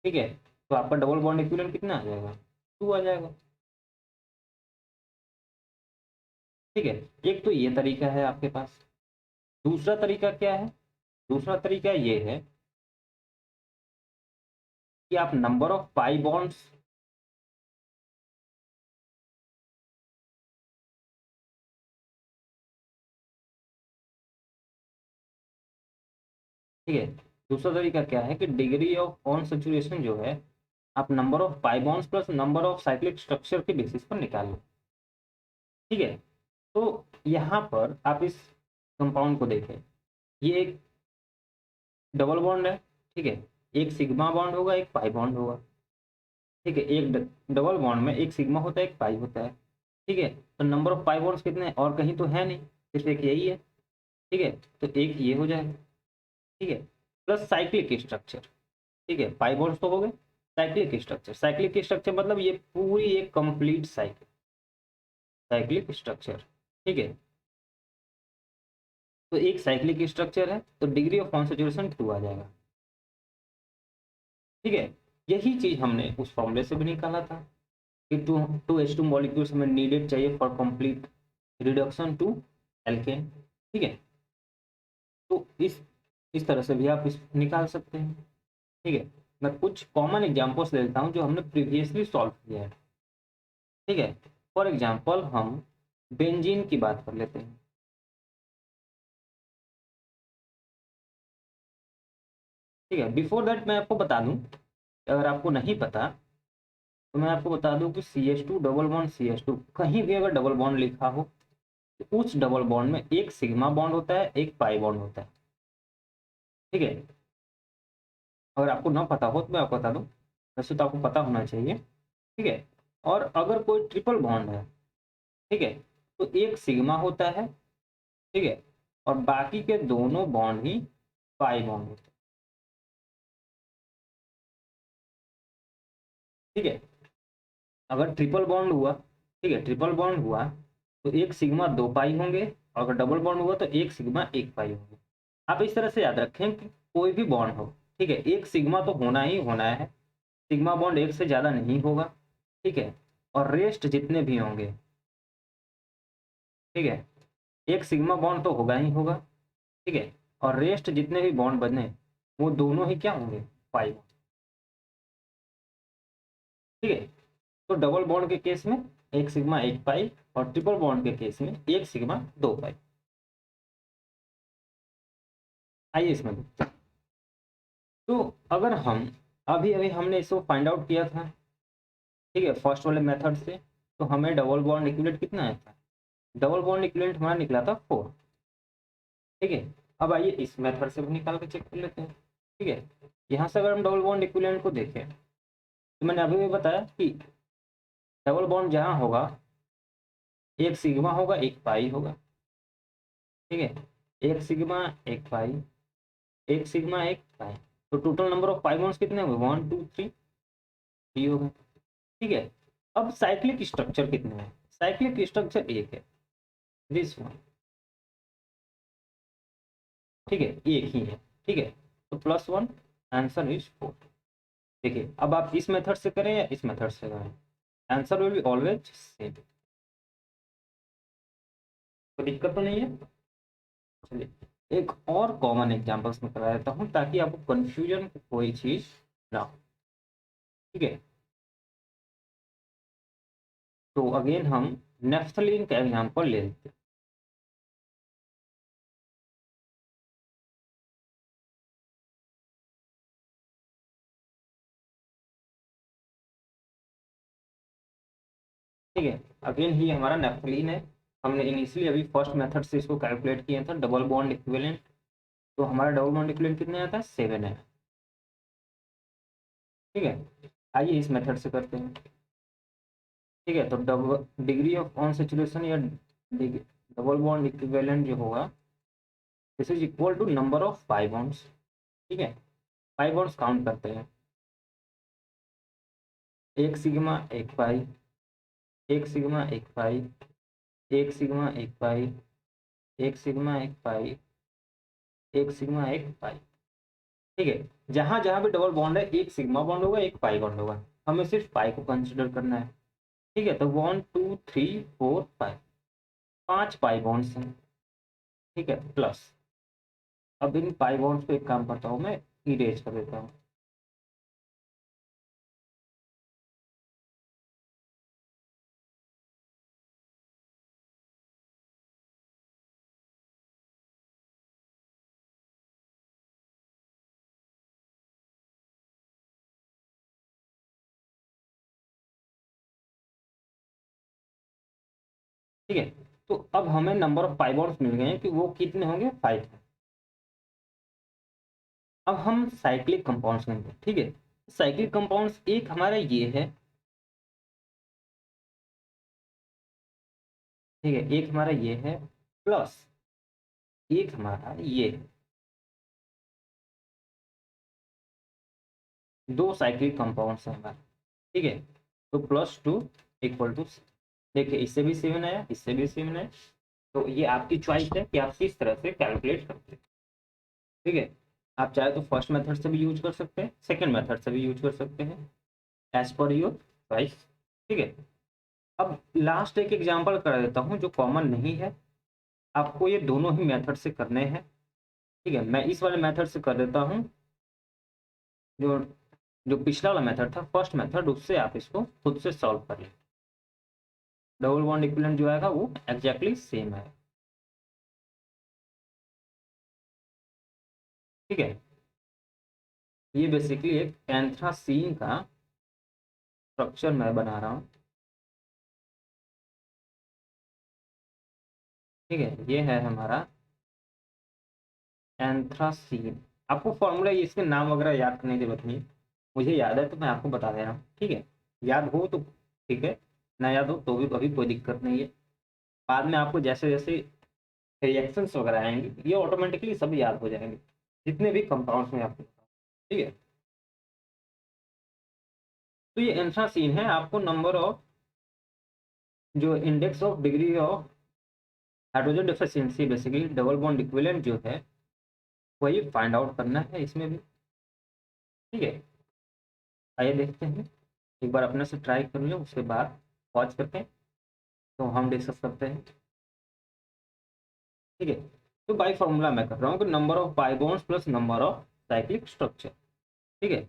ठीक है, तो आपका डबल बॉन्ड इक्विवेलेंट कितना आ जाएगा 2 आ जाएगा। ठीक है, एक तो ये तरीका है आपके पास। दूसरा तरीका क्या है, दूसरा तरीका ये है कि आप नंबर ऑफ पाई बॉन्ड्स, ठीक है, दूसरा तरीका क्या है कि डिग्री ऑफ ऑन सैचुरेशन जो है आप number of pi bonds plus number of cyclic structure के बेसिस पर निकाल लो। ठीक है, तो यहाँ पर आप इस कंपाउंड को देखें, ये एक डबल बॉन्ड है। ठीक है, एक सिग्मा बॉन्ड होगा एक पाई बॉन्ड होगा। ठीक है, एक डबल बॉन्ड में एक सिग्मा होता है एक पाई होता है। ठीक है, तो नंबर ऑफ पाई बॉन्ड्स कितने हैं और कहीं तो है नहीं, सिर्फ एक यही है। ठीक है, तो एक ये हो जाएगा। ठीक है, प्लस साइक्लिक स्ट्रक्चर। ठीक है, पाई बॉन्ड्स तो हो गए, साइक्लिक स्ट्रक्चर, साइक्लिक स्ट्रक्चर मतलब ये पूरी एक कंप्लीट साइकिल, साइक्लिक स्ट्रक्चर। ठीक है, तो एक साइक्लिक स्ट्रक्चर है तो डिग्री ऑफ कॉन्सेंट्रेशन 2 आ जाएगा। ठीक है, यही चीज हमने उस फॉर्मूले से भी निकाला था कि 2H2 मॉलिक्यूल्स हमें नीडेड चाहिए for complete reduction to alkane. ठीक है, तो इस तरह से भी आप इस निकाल सकते हैं। ठीक है, मैं कुछ कॉमन एग्जांपल्स ले लेता हूं जो हमने प्रीवियसली सॉल्व किया है। ठीक है, फॉर एग्जांपल हम बेंजीन की बात कर लेते हैं। ठीक है, बिफोर दैट मैं आपको बता दूं, अगर आपको नहीं पता तो मैं आपको बता दूं कि CH2 डबल बॉन्ड CH2 कहीं भी अगर डबल बॉन्ड लिखा हो तो उस डबल बॉन्ड में एक सिग्मा बॉन्ड होता है एक पाई बॉन्ड होता है। ठीक है, अगर आपको ना पता हो तो मैं आपको बता दूं, वैसे तो आपको पता होना चाहिए। ठीक है, और अगर कोई ट्रिपल बॉन्ड है, ठीक है, तो एक सिग्मा होता है। ठीक है, और बाकी के दोनों बॉन्ड ही पाई बॉन्ड होते हैं। ठीक है, अगर ट्रिपल बॉन्ड हुआ, ठीक है, ट्रिपल बॉन्ड हुआ तो एक सिग्मा दो पाई होंगे, और अगर डबल बॉन्ड हुआ तो एक सिग्मा एक पाई होंगे। आप इस तरह से याद रखें कि कोई भी बॉन्ड हो, ठीक है, एक सिग्मा तो होना ही होना है, सिग्मा बॉन्ड एक से ज्यादा नहीं होगा। ठीक है, और रेस्ट जितने भी होंगे, ठीक है, एक सिग्मा बॉन्ड तो होगा ही होगा। ठीक है, और रेस्ट जितने भी बॉन्ड बने वो दोनों ही क्या होंगे पाई बॉन्ड। ठीक है, तो डबल बॉन्ड के केस में एक सिग्मा एक पाई, और ट्रिपल बॉन्ड के केस में एक सिग्मा दो पाई। आइए इसमें देखते हैं। तो अगर हम अभी अभी हमने इसको फाइंड आउट किया था, ठीक है, फर्स्ट वाले मेथड से, तो हमें डबल बॉन्ड इक्विवेलेंट कितना आया था, डबल बॉन्ड इक्विवेलेंट हमारा निकला था 4। ठीक है, अब आइए इस मेथड से भी निकाल के चेक कर लेते हैं। ठीक है, यहाँ से अगर हम डबल बॉन्ड इक्विवेलेंट को देखें तो मैंने अभी भी बताया कि डबल बॉन्ड जहाँ होगा एक सिग्मा होगा एक पाई होगा। ठीक है, एक सिग्मा एक पाई, एक सिग्मा एक पाई, तो total number of pi bonds कितने होंगे 1 2 3 3 हो गए। ठीक है, अब साइक्लिक स्ट्रक्चर कितने हैं, साइक्लिक स्ट्रक्चर एक है, दिस वन। ठीक है, एक ही है। ठीक है, तो +1, आंसर इज 4। देखिए, अब आप इस मेथड से करें या इस मेथड से करें, answer will be always same. कोई दिक्कत तो नहीं है। चलिए एक और कॉमन एग्जांपल्स में करा देता हूँ ताकि आपको कंफ्यूजन कोई चीज ना हो। ठीक है, तो अगेन हम नेफ्थलीन का एग्जांपल ले लेते हैं। ठीक है, अगेन ही हमारा नेफ्थलीन है। हमने इनिशियली अभी फर्स्ट मेथड से इसको कैलकुलेट किया था डबल बॉन्ड इक्विवेलेंट, तो हमारा डबल बॉन्ड इक्विवेलेंट कितने आता है 7 है। ठीक है, आइए इस मेथड से करते हैं। ठीक है। तो डिग्री ऑफ ऑन सैचुरेशन या डबल बॉन्ड इक्विवेलेंट जो होगा, this is equal to number of pi bonds. ठीक है, पाई बॉन्ड्स काउंट करते हैं, एक सिग्मा एक पाई, एक सिग्मा एक पाई, एक सिग्मा एक पाई, एक सिग्मा एक पाई, एक सिग्मा एक पाई। ठीक है, जहां जहां भी डबल बॉन्ड है एक सिग्मा बॉन्ड होगा, एक पाई बॉन्ड होगा, हमें सिर्फ पाई को कंसिडर करना है। ठीक है, तो 1 2 3 4 5, 5 पाई बॉन्ड्स हैं। ठीक है, प्लस अब इन पाई बॉन्ड्स पे एक काम करता हूँ मैं, इरेज कर देता हूँ। ठीक है, तो अब हमें नंबर ऑफ पाई बॉन्ड्स मिल गए हैं कि वो कितने होंगे, 5 है। अब हम साइक्लिक कंपाउंड्स लेंगे। ठीक है, साइक्लिक कंपाउंड्स एक हमारा ये है, ठीक है, एक हमारा ये है, प्लस एक हमारा ये है। दो साइक्लिक कंपाउंड्स हैं हमारे। ठीक है, तो +2 इक्वल टू, देखिए इससे भी 7 आया, इससे भी 7 है। तो ये आपकी चॉइस है कि आप किस तरह से कैलकुलेट करते हैं। ठीक है, आप चाहे तो फर्स्ट मेथड से भी यूज कर सकते हैं, सेकंड मेथड से भी यूज कर सकते हैं, एज पर योर चॉइस। ठीक है, अब लास्ट एक एग्जांपल कर देता हूँ जो कॉमन नहीं है, आपको ये दोनों ही मेथड से करने हैं। ठीक है, मैं इस वाले मेथड से कर देता हूँ, जो जो पिछला वाला मेथड था फर्स्ट मेथड, उससे आप इसको खुद से सॉल्व कर लें। डबल बॉन्ड इक्विवेलेंट जो आएगा वो एग्जैक्टली सेम है। ठीक है, ये बेसिकली एक एंथ्रासीन का स्ट्रक्चर मैं बना रहा हूँ। ठीक है, ये है हमारा एंथ्रासीन। आपको फॉर्मूला इसके नाम वगैरह याद करने की जरूरत नहीं है, मुझे याद है तो मैं आपको बता दे रहा हूँ। ठीक है, याद हो तो ठीक है, ना याद हो तो भी कभी कोई दिक्कत नहीं है। बाद में आपको जैसे जैसे रिएक्शंस वगैरह आएंगे ये ऑटोमेटिकली सब याद हो जाएंगे, जितने भी कंपाउंड्स में आपको। ठीक है, तो ये एंथ्रासीन है, आपको नंबर ऑफ, जो index of degree of hydrogen deficiency, basically double bond equivalent जो है वही फाइंड आउट करना है इसमें भी। ठीक है, आइए देखते हैं, एक बार अपने से ट्राई कर लो, उसके बाद पॉज करके तो हम डिस्कस करते हैं। ठीक है, तो बाई फॉर्मूला मैं कर रहा हूँ कि number of pi bonds plus number of cyclic structure. ठीक है,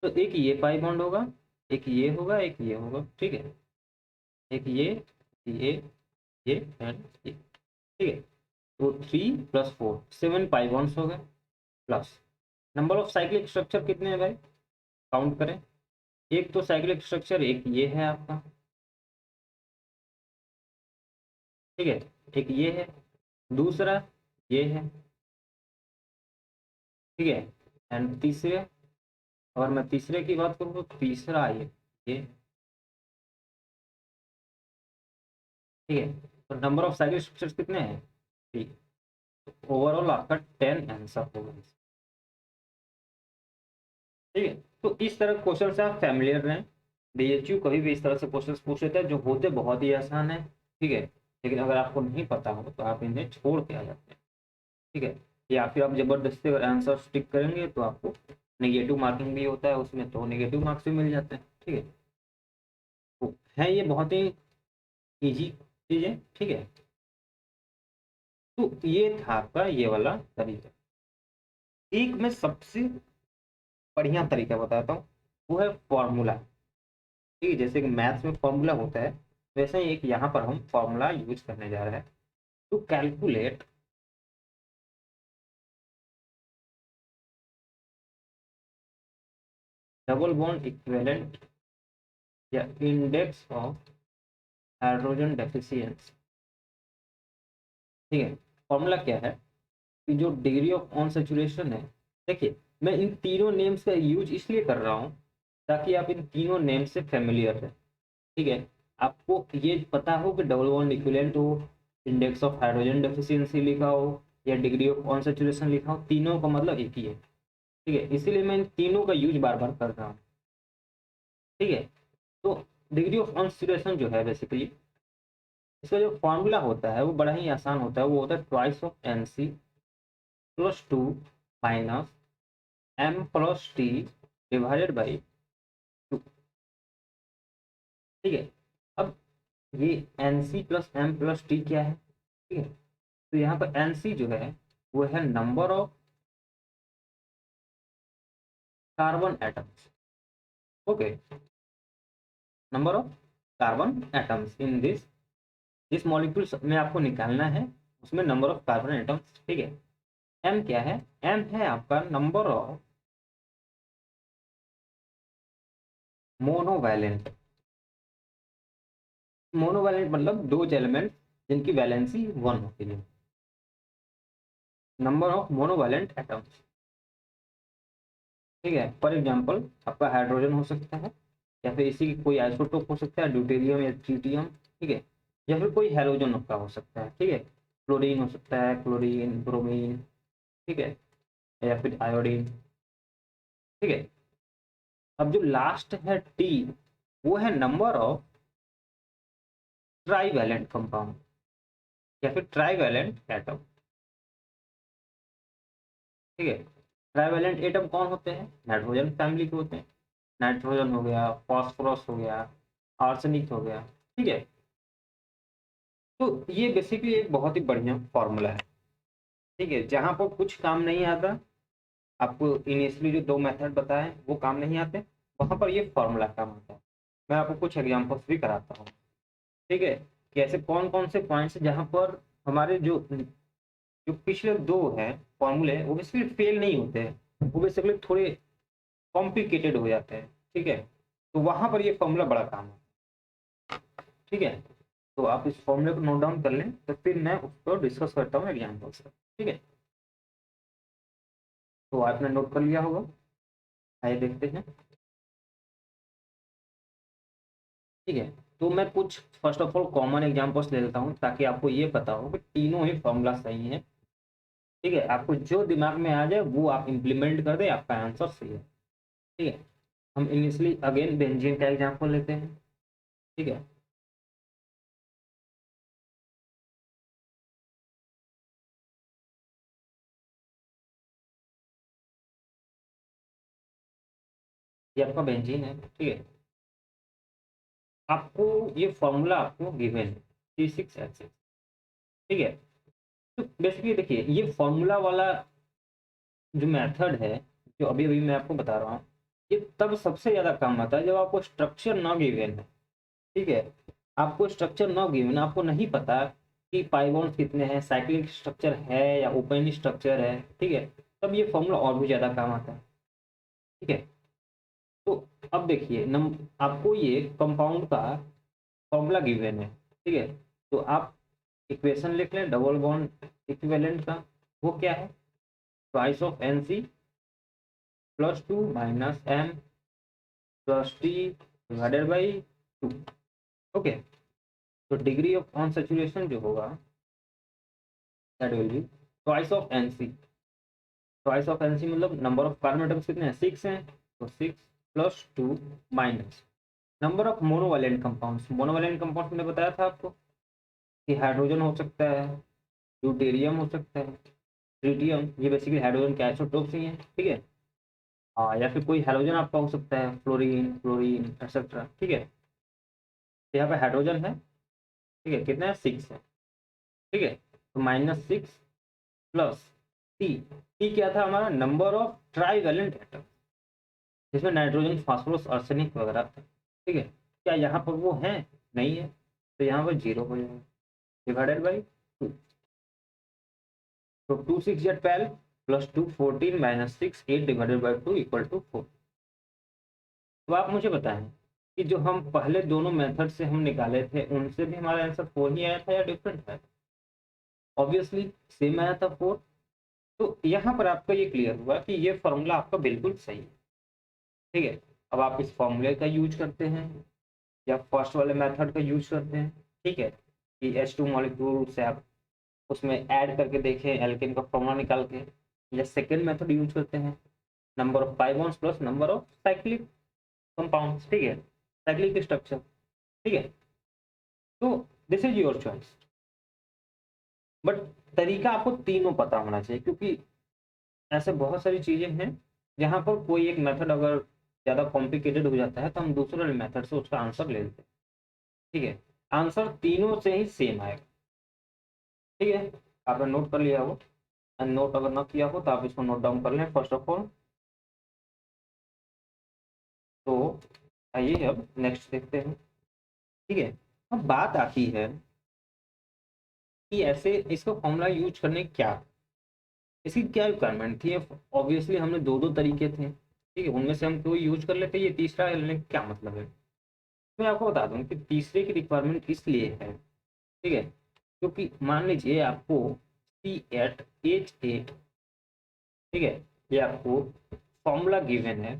तो एक ये पाई बॉन्ड होगा, एक ये होगा, एक ये होगा। ठीक है, एक ये ये एंड ये। ठीक है, तो 3 + 4 7 पाई बॉन्ड्स हो गए, plus number of cyclic structure कितने हैं भाई, काउंट करें। एक तो साइक्लिक स्ट्रक्चर एक ये है आपका, ठीक है, एक ये है, दूसरा ये है। ठीक है, एंड तीसरे, अगर मैं तीसरे की बात करूँ तो तीसरा ये। ठीक है, तो नंबर ऑफ साइक्लिक स्ट्रक्चर्स कितने हैं, 3। ओवरऑल आपका 10 आंसर होगा। ठीक है, तो इस तरह क्वेश्चन से आप फैमिलियर रहें। बीएचयू कभी भी इस तरह से क्वेश्चन पूछ लेता है जो होते बहुत ही आसान है। ठीक है, लेकिन अगर आपको नहीं पता हो तो आप इन्हें छोड़ के आ जाते हैं। ठीक है, या फिर आप जबरदस्ती अगर आंसर स्टिक करेंगे तो आपको नेगेटिव मार्किंग भी होता है उसमें, तो नेगेटिव मार्क्स भी मिल जाते हैं। ठीक है, तो है ये बहुत ही ईजी चीज है। ठीक है, तो ये था आपका ये वाला तरीका। एक मैं सबसे बढ़िया तरीका बताता हूँ, वो है फॉर्मूला। ठीक है, जैसे कि मैथ्स में फॉर्मूला होता है, वैसे ही एक यहाँ पर हम फॉर्मूला यूज करने जा रहे हैं to calculate double bond equivalent या इंडेक्स ऑफ हाइड्रोजन डेफिशिएंसी। ठीक है, फॉर्मूला क्या है कि जो डिग्री ऑफ ऑन सैचुरेशन है, देखिए मैं इन तीनों नेम्स का यूज इसलिए कर रहा हूँ ताकि आप इन तीनों नेम से फेमिलियर है। ठीक है, आपको ये पता हो कि डबल बॉन्ड इक्विवेलेंट हो, इंडेक्स ऑफ हाइड्रोजन डेफिशिएंसी लिखा हो या डिग्री ऑफ अनसैचुरेशन लिखा हो, तीनों का मतलब एक ही है। ठीक है, इसीलिए मैं इन तीनों का यूज बार बार कर रहा हूँ। ठीक है, तो डिग्री ऑफ अनसैचुरेशन जो है बेसिकली इसका जो फॉर्मूला होता है वो बड़ा ही आसान होता है। वो होता है twice of NC plus 2 minus M plus T divided by 2। ठीक है, अब ये NC plus M plus T क्या है? ठीक है, तो यहाँ पर NC जो है वो है number of carbon atoms. Okay, number of carbon atoms in this जिस मॉलिक्यूल में आपको निकालना है उसमें नंबर ऑफ कार्बन एटम्स। ठीक है, M क्या है? M है आपका नंबर ऑफ मोनोवैलेंट। मोनोवैलेंट मतलब दो एलिमेंट जिनकी वैलेंसी 1 होती है, नंबर ऑफ मोनोवैलेंट एटम्स। ठीक है, फॉर एग्जांपल आपका हाइड्रोजन हो सकता है या फिर इसी की कोई आइसोटोप हो सकता है, ड्यूटेरियम या ट्रिटियम। ठीक है, या फिर कोई हैलोजन आपका हो सकता है। ठीक है, क्लोरीन हो सकता है, क्लोरीन, ब्रोमीन। ठीक है, या फिर आयोडीन। ठीक है, अब जो लास्ट है टी वो है नंबर ऑफ ट्राईवैलेंट कंपाउंड या फिर ट्राईवैलेंट एटम। ठीक है, ट्राईवैलेंट एटम कौन होते हैं? नाइट्रोजन फैमिली के होते हैं। नाइट्रोजन हो गया, फास्फोरस हो गया, आर्सेनिक हो गया। ठीक है, तो ये बेसिकली एक बहुत ही बढ़िया फॉर्मूला है। ठीक है, जहां पर कुछ काम नहीं आता, आपको इनिशियली जो दो मेथड बताए वो काम नहीं आते, वहां पर ये फॉर्मूला काम आता है। मैं आपको कुछ एग्जांपल्स भी कराता हूँ। ठीक है, कि ऐसे कौन कौन से पॉइंट्स जहां पर हमारे जो जो पिछले दो हैं फॉर्मूले वो बेसिकली फेल नहीं होते हैं, वो बेसिकली थोड़े कॉम्प्लिकेटेड हो जाते हैं। ठीक है, तो वहां पर ये फॉर्मूला बड़ा काम है। ठीक है, तो आप इस फॉर्मूले को नोट डाउन कर लें, तो फिर मैं उसको डिस्कस करता हूँ एग्जाम्पल से। ठीक है, तो आपने नोट कर लिया होगा, आइए देखते हैं। ठीक है, तो मैं कुछ first of all common examples ले लेता हूँ ताकि आपको ये पता हो कि तीनों ही फॉर्मूला सही है। ठीक है, आपको जो दिमाग में आ जाए वो आप इम्प्लीमेंट कर दे, आपका आंसर सही है। ठीक है, हम इनिशियली अगेन बेंजीन का एग्जाम्पल लेते हैं। ठीक है, ये आपका बेंजीन है। ठीक है, आपको ये फॉर्मूला आपको गिवन है C6H6। ठीक है, तो बेसिकली देखिए ये फॉर्मूला वाला जो मेथड है जो अभी अभी मैं आपको बता रहा हूँ, ये तब सबसे ज्यादा काम आता है जब आपको स्ट्रक्चर ना गिवन है। ठीक है, आपको स्ट्रक्चर ना गिवन, आपको नहीं पता कि पाई बॉन्ड्स कितने हैं, साइक्लिक स्ट्रक्चर है या ओपन स्ट्रक्चर है। ठीक है, तब ये फॉर्मूला और भी ज्यादा काम आता है। ठीक है, तो अब देखिए आपको ये कंपाउंड का फॉर्मूला गिवन है। ठीक है, तो आप इक्वेशन लिख लें डबल बॉन्ड इक्विवेलेंट का। वो क्या है? Twice of NC plus 2 minus M plus T divided by 2। Okay, तो डिग्री ऑफ अनसैचुरेशन जो होगा that will be twice of NC। Twice of NC मतलब नंबर ऑफ कार्बन एटम्स कितने हैं? 6 हैं, तो 6 plus 2 minus number of monovalent compounds. Monovalent compounds मैंने बताया था आपको कि हाइड्रोजन हो सकता है, ड्यूटेरियम हो सकता है, ट्रिटियम, ये बेसिकली हाइड्रोजन के आइसोटोप्स ही हैं। ठीक है, या फिर कोई हैलोजन आपका हो सकता है, फ्लोरीन, क्लोरीन एक्सेट्रा। ठीक है, तो यहाँ पे हाइड्रोजन है। ठीक है, कितना है? 6 है। ठीक है, तो -6 प्लस टी। टी क्या था हमारा? नंबर ऑफ ट्राईवैलेंट एटम, जिसमें नाइट्रोजन, फास्फोरस, आर्सेनिक वगैरह थे। ठीक है, क्या यहाँ पर वो है? नहीं है, तो यहाँ पर 0 हो जाएगा डिवाइडेड बाई 2। तो 2 6 या 12 plus 2 14 minus 6 8 divided by 2 equal to 4। तो आप मुझे बताएं कि जो हम पहले दोनों मेथड से हम निकाले थे उनसे भी हमारा आंसर 4 ही आया था या डिफरेंट है? ऑब्वियसली सेम आया था 4। तो यहाँ पर आपका ये क्लियर हुआ कि ये फॉर्मूला आपका बिल्कुल सही है। ठीक है, अब आप इस फॉर्मूले का यूज करते हैं या फर्स्ट वाले मेथड का यूज करते हैं, ठीक है, कि H2 मॉलिक्यूल से आप उसमें ऐड करके देखें एल्केन का फॉर्मूला निकाल के, या सेकेंड मेथड यूज करते हैं number of pi bonds plus number of cyclic compounds, ठीक है, साइक्लिक स्ट्रक्चर, ठीक है। तो this is your choice, but तरीका आपको तीनों पता होना चाहिए, क्योंकि ऐसे बहुत सारी चीजें हैं जहां पर कोई एक मेथड अगर ज्यादा कॉम्प्लिकेटेड हो जाता है तो हम दूसरे मेथड से उसका आंसर ले लेते हैं, ठीक है। आंसर तीनों से ही सेम आएगा, ठीक है। आपने नोट कर लिया हो, एंड नोट अगर ना किया हो तो आप इसको नोट डाउन कर लें फर्स्ट ऑफ ऑल। तो आइए अब नेक्स्ट देखते हैं, ठीक है। अब बात आती है कि ऐसे इसका फॉर्मूला यूज करने क्या, इसकी क्या रिक्वायरमेंट थी। ऑब्वियसली हमने दो दो तरीके थे, ठीक है, उनमें से हम कोई यूज कर लेते, ये तीसरा लेने का क्या मतलब है। मैं आपको बता दूं कि तीसरे की रिक्वायरमेंट इसलिए है, ठीक है, क्योंकि मान लीजिए आपको C8H8, ठीक है, ये आपको फॉर्मूला गिवन है,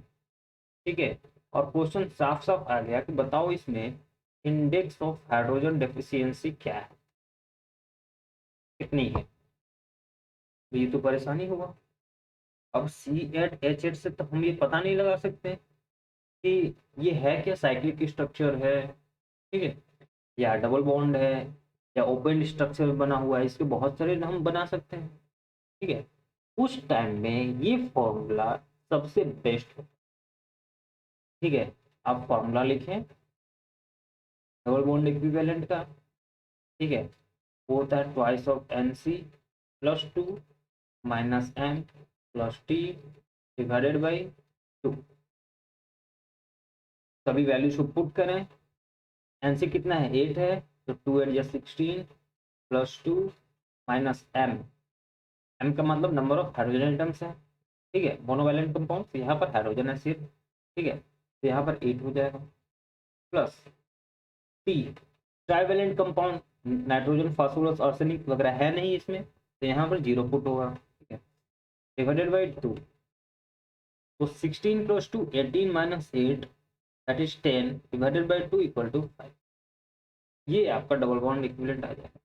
ठीक है, और क्वेश्चन साफ साफ आ गया कि बताओ इसमें इंडेक्स ऑफ हाइड्रोजन डेफिशिएंसी क्या है, कितनी है, तो ये तो परेशानी होगा। अब C8H8 से तो हम ये पता नहीं लगा सकते कि ये है क्या, साइक्लिक स्ट्रक्चर है, ठीक है, या डबल बॉन्ड है, या ओपन स्ट्रक्चर बना हुआ है, इसके बहुत सारे हम बना सकते हैं, ठीक है। उस टाइम में ये फॉर्मूला सबसे बेस्ट है, ठीक है। आप फॉर्मूला लिखें डबल बॉन्ड इक्विवेलेंट का, ठीक है, वो होता है twice of Nc+2 minus M plus T divided by 2। सभी वैल्यूज को पुट करें, Nc कितना है 8 है, तो 2 8 या 16 प्लस 2 माइनस M, M का मतलब नंबर ऑफ हाइड्रोजन एटम्स है, ठीक है, मोनोवैलेंट कंपाउंड, यहाँ पर हाइड्रोजन है सिर्फ, ठीक है, तो यहाँ पर 8 हो जाएगा, plus T trivalent compound, nitrogen phosphorus arsenic वगैरह है नहीं इसमें, तो यहाँ पर 0 पुट होगा, ठीक है, डिवाइडेड बाई 2। तो 16 plus 2 18 minus 8 that is 10 divided by 2 equal to 5। ये आपका डबल बॉन्ड इक्विवेलेंट आ जाएगा।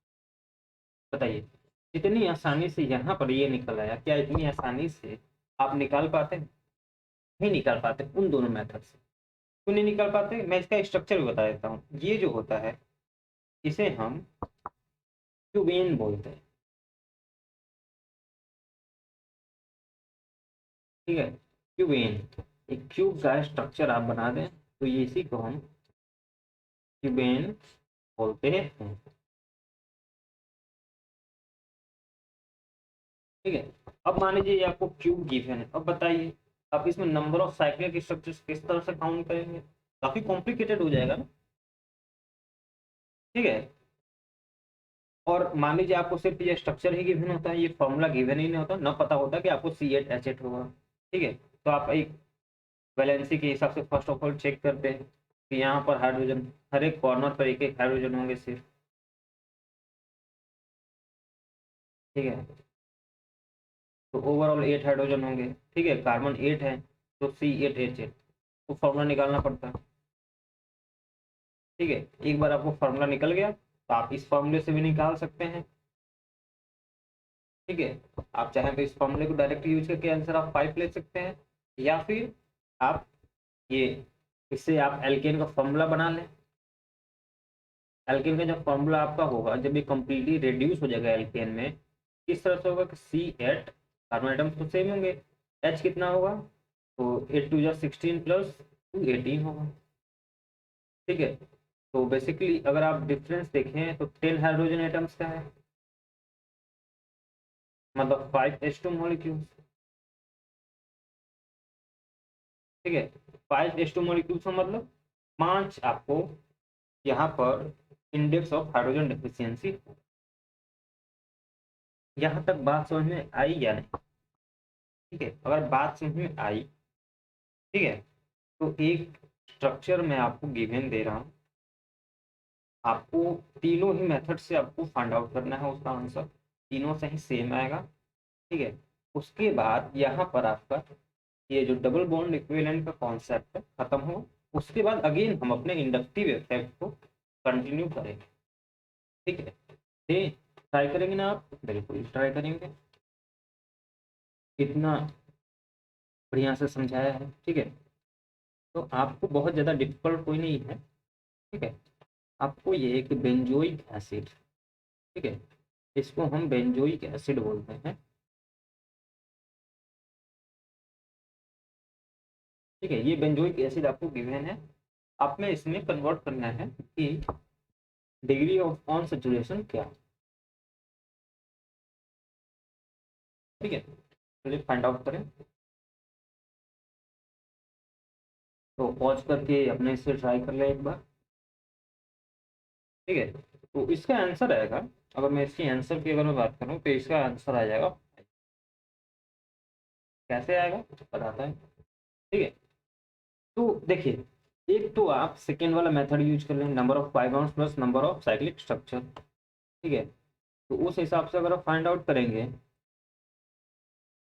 बताइए इतनी आसानी से यहाँ पर ये निकल आया, क्या इतनी आसानी से आप निकाल पाते हैं? नहीं निकाल पाते उन दोनों मेथड से। क्यों नहीं निकाल पाते, मैं इसका स्ट्रक्चर भी बता देता हूँ। ये जो होता है इसे हम क्यूबेन बोलते हैं, ठीक है, क्यूबेन। एक क्यूब का स्ट्रक्चर आप बना दें तो ये इसी को हम क्यूबेन बोलते हैं, ठीक है। अब मान लीजिए ये आपको क्यूब गिवन है, अब बताइए आप इसमें नंबर ऑफ साइक्लिक स्ट्रक्चर्स किस तरह से काउंट करेंगे, काफी कॉम्प्लिकेटेड हो जाएगा ना, ठीक है। और मान लीजिए आपको सिर्फ ये स्ट्रक्चर ही गिवन होता है, ये फॉर्मूला गिवन ही नहीं होता, ना पता होता कि आपको C8H8 होगा, ठीक है, तो आप एक वैलेंसी के हिसाब से फर्स्ट ऑफ ऑल चेक करते हैं कि यहाँ पर हाइड्रोजन, हर एक कॉर्नर पर एक एक हाइड्रोजन होंगे सिर्फ, ठीक है, तो ओवरऑल 8 हाइड्रोजन होंगे, ठीक है, कार्बन 8 है, तो C8H8 को फॉर्मूला निकालना पड़ता है, ठीक है। एक बार आपको फॉर्मूला निकल गया तो आप इस फॉर्मूले से भी निकाल सकते हैं, ठीक है। आप चाहें तो इस फॉर्मूले को डायरेक्ट यूज करके आंसर आप 5 ले सकते हैं, या फिर आप ये इससे आप एल्केन का फॉर्मूला बना लें। एल्केन का जब फॉर्मूला आपका होगा, जब ये कंप्लीटली रिड्यूस हो जाएगा एल्केन में, किस तरह से होगा कि C8 कार्बन एटम्स तो सेम होंगे, H कितना होगा, तो 8 2 जा 16 प्लस 2 18 होगा, ठीक है। तो बेसिकली अगर आप डिफरेंस देखें तो 10 हाइड्रोजन एटम्स का है, मतलब 5 H2 मॉलिक्यूल्स, ठीक है, 5 H2 मॉलिक्यूल्स का मतलब 5 आपको यहाँ पर इंडेक्स ऑफ हाइड्रोजन डेफिशिएंसी। यहाँ तक बात समझ में आई या नहीं, ठीक है। अगर बात समझ में आई, ठीक है, तो एक स्ट्रक्चर मैं आपको गिवन दे रहा हूँ, आपको तीनों ही मेथड से आपको फाइंड आउट करना है उसका आंसर, तीनों से ही सेम आएगा, ठीक है। उसके बाद यहाँ पर आपका ये जो डबल बॉन्ड इक्विवेलेंट का कॉन्सेप्ट है खत्म हो, उसके बाद अगेन हम अपने इंडक्टिव इफेक्ट को कंटिन्यू करेंगे। ठीक है, ट्राई करेंगे ना आप? बिल्कुल ट्राई करेंगे। इतना बढ़िया से समझाया है। ठीक है, तो आपको बहुत ज़्यादा डिफिकल्ट कोई नहीं है। ठीक है, आपको ये एक बेंजोइक एसिड, ठीक है, इसको हम बेंजोइक एसिड बोलते हैं। ठीक है, ये बेंजोइक एसिड आपको गिवन है। आप में इसमें कन्वर्ट करना है कि डिग्री ऑफ ऑन सेचुरेशन क्या है। ठीक है, चलिए फाइंड आउट करें। तो पॉज करके अपने से ट्राई कर लें एक बार। ठीक है, तो इसका आंसर आएगा, अगर मैं इसकी आंसर की अगर मैं बात करूं तो इसका आंसर आ जाएगा। कैसे आएगा बताता है। ठीक है, तो देखिए, एक तो आप सेकेंड वाला मेथड यूज कर लें, number of pi bonds plus number of cyclic structure. ठीक है, तो उस हिसाब से अगर आप फाइंड आउट करेंगे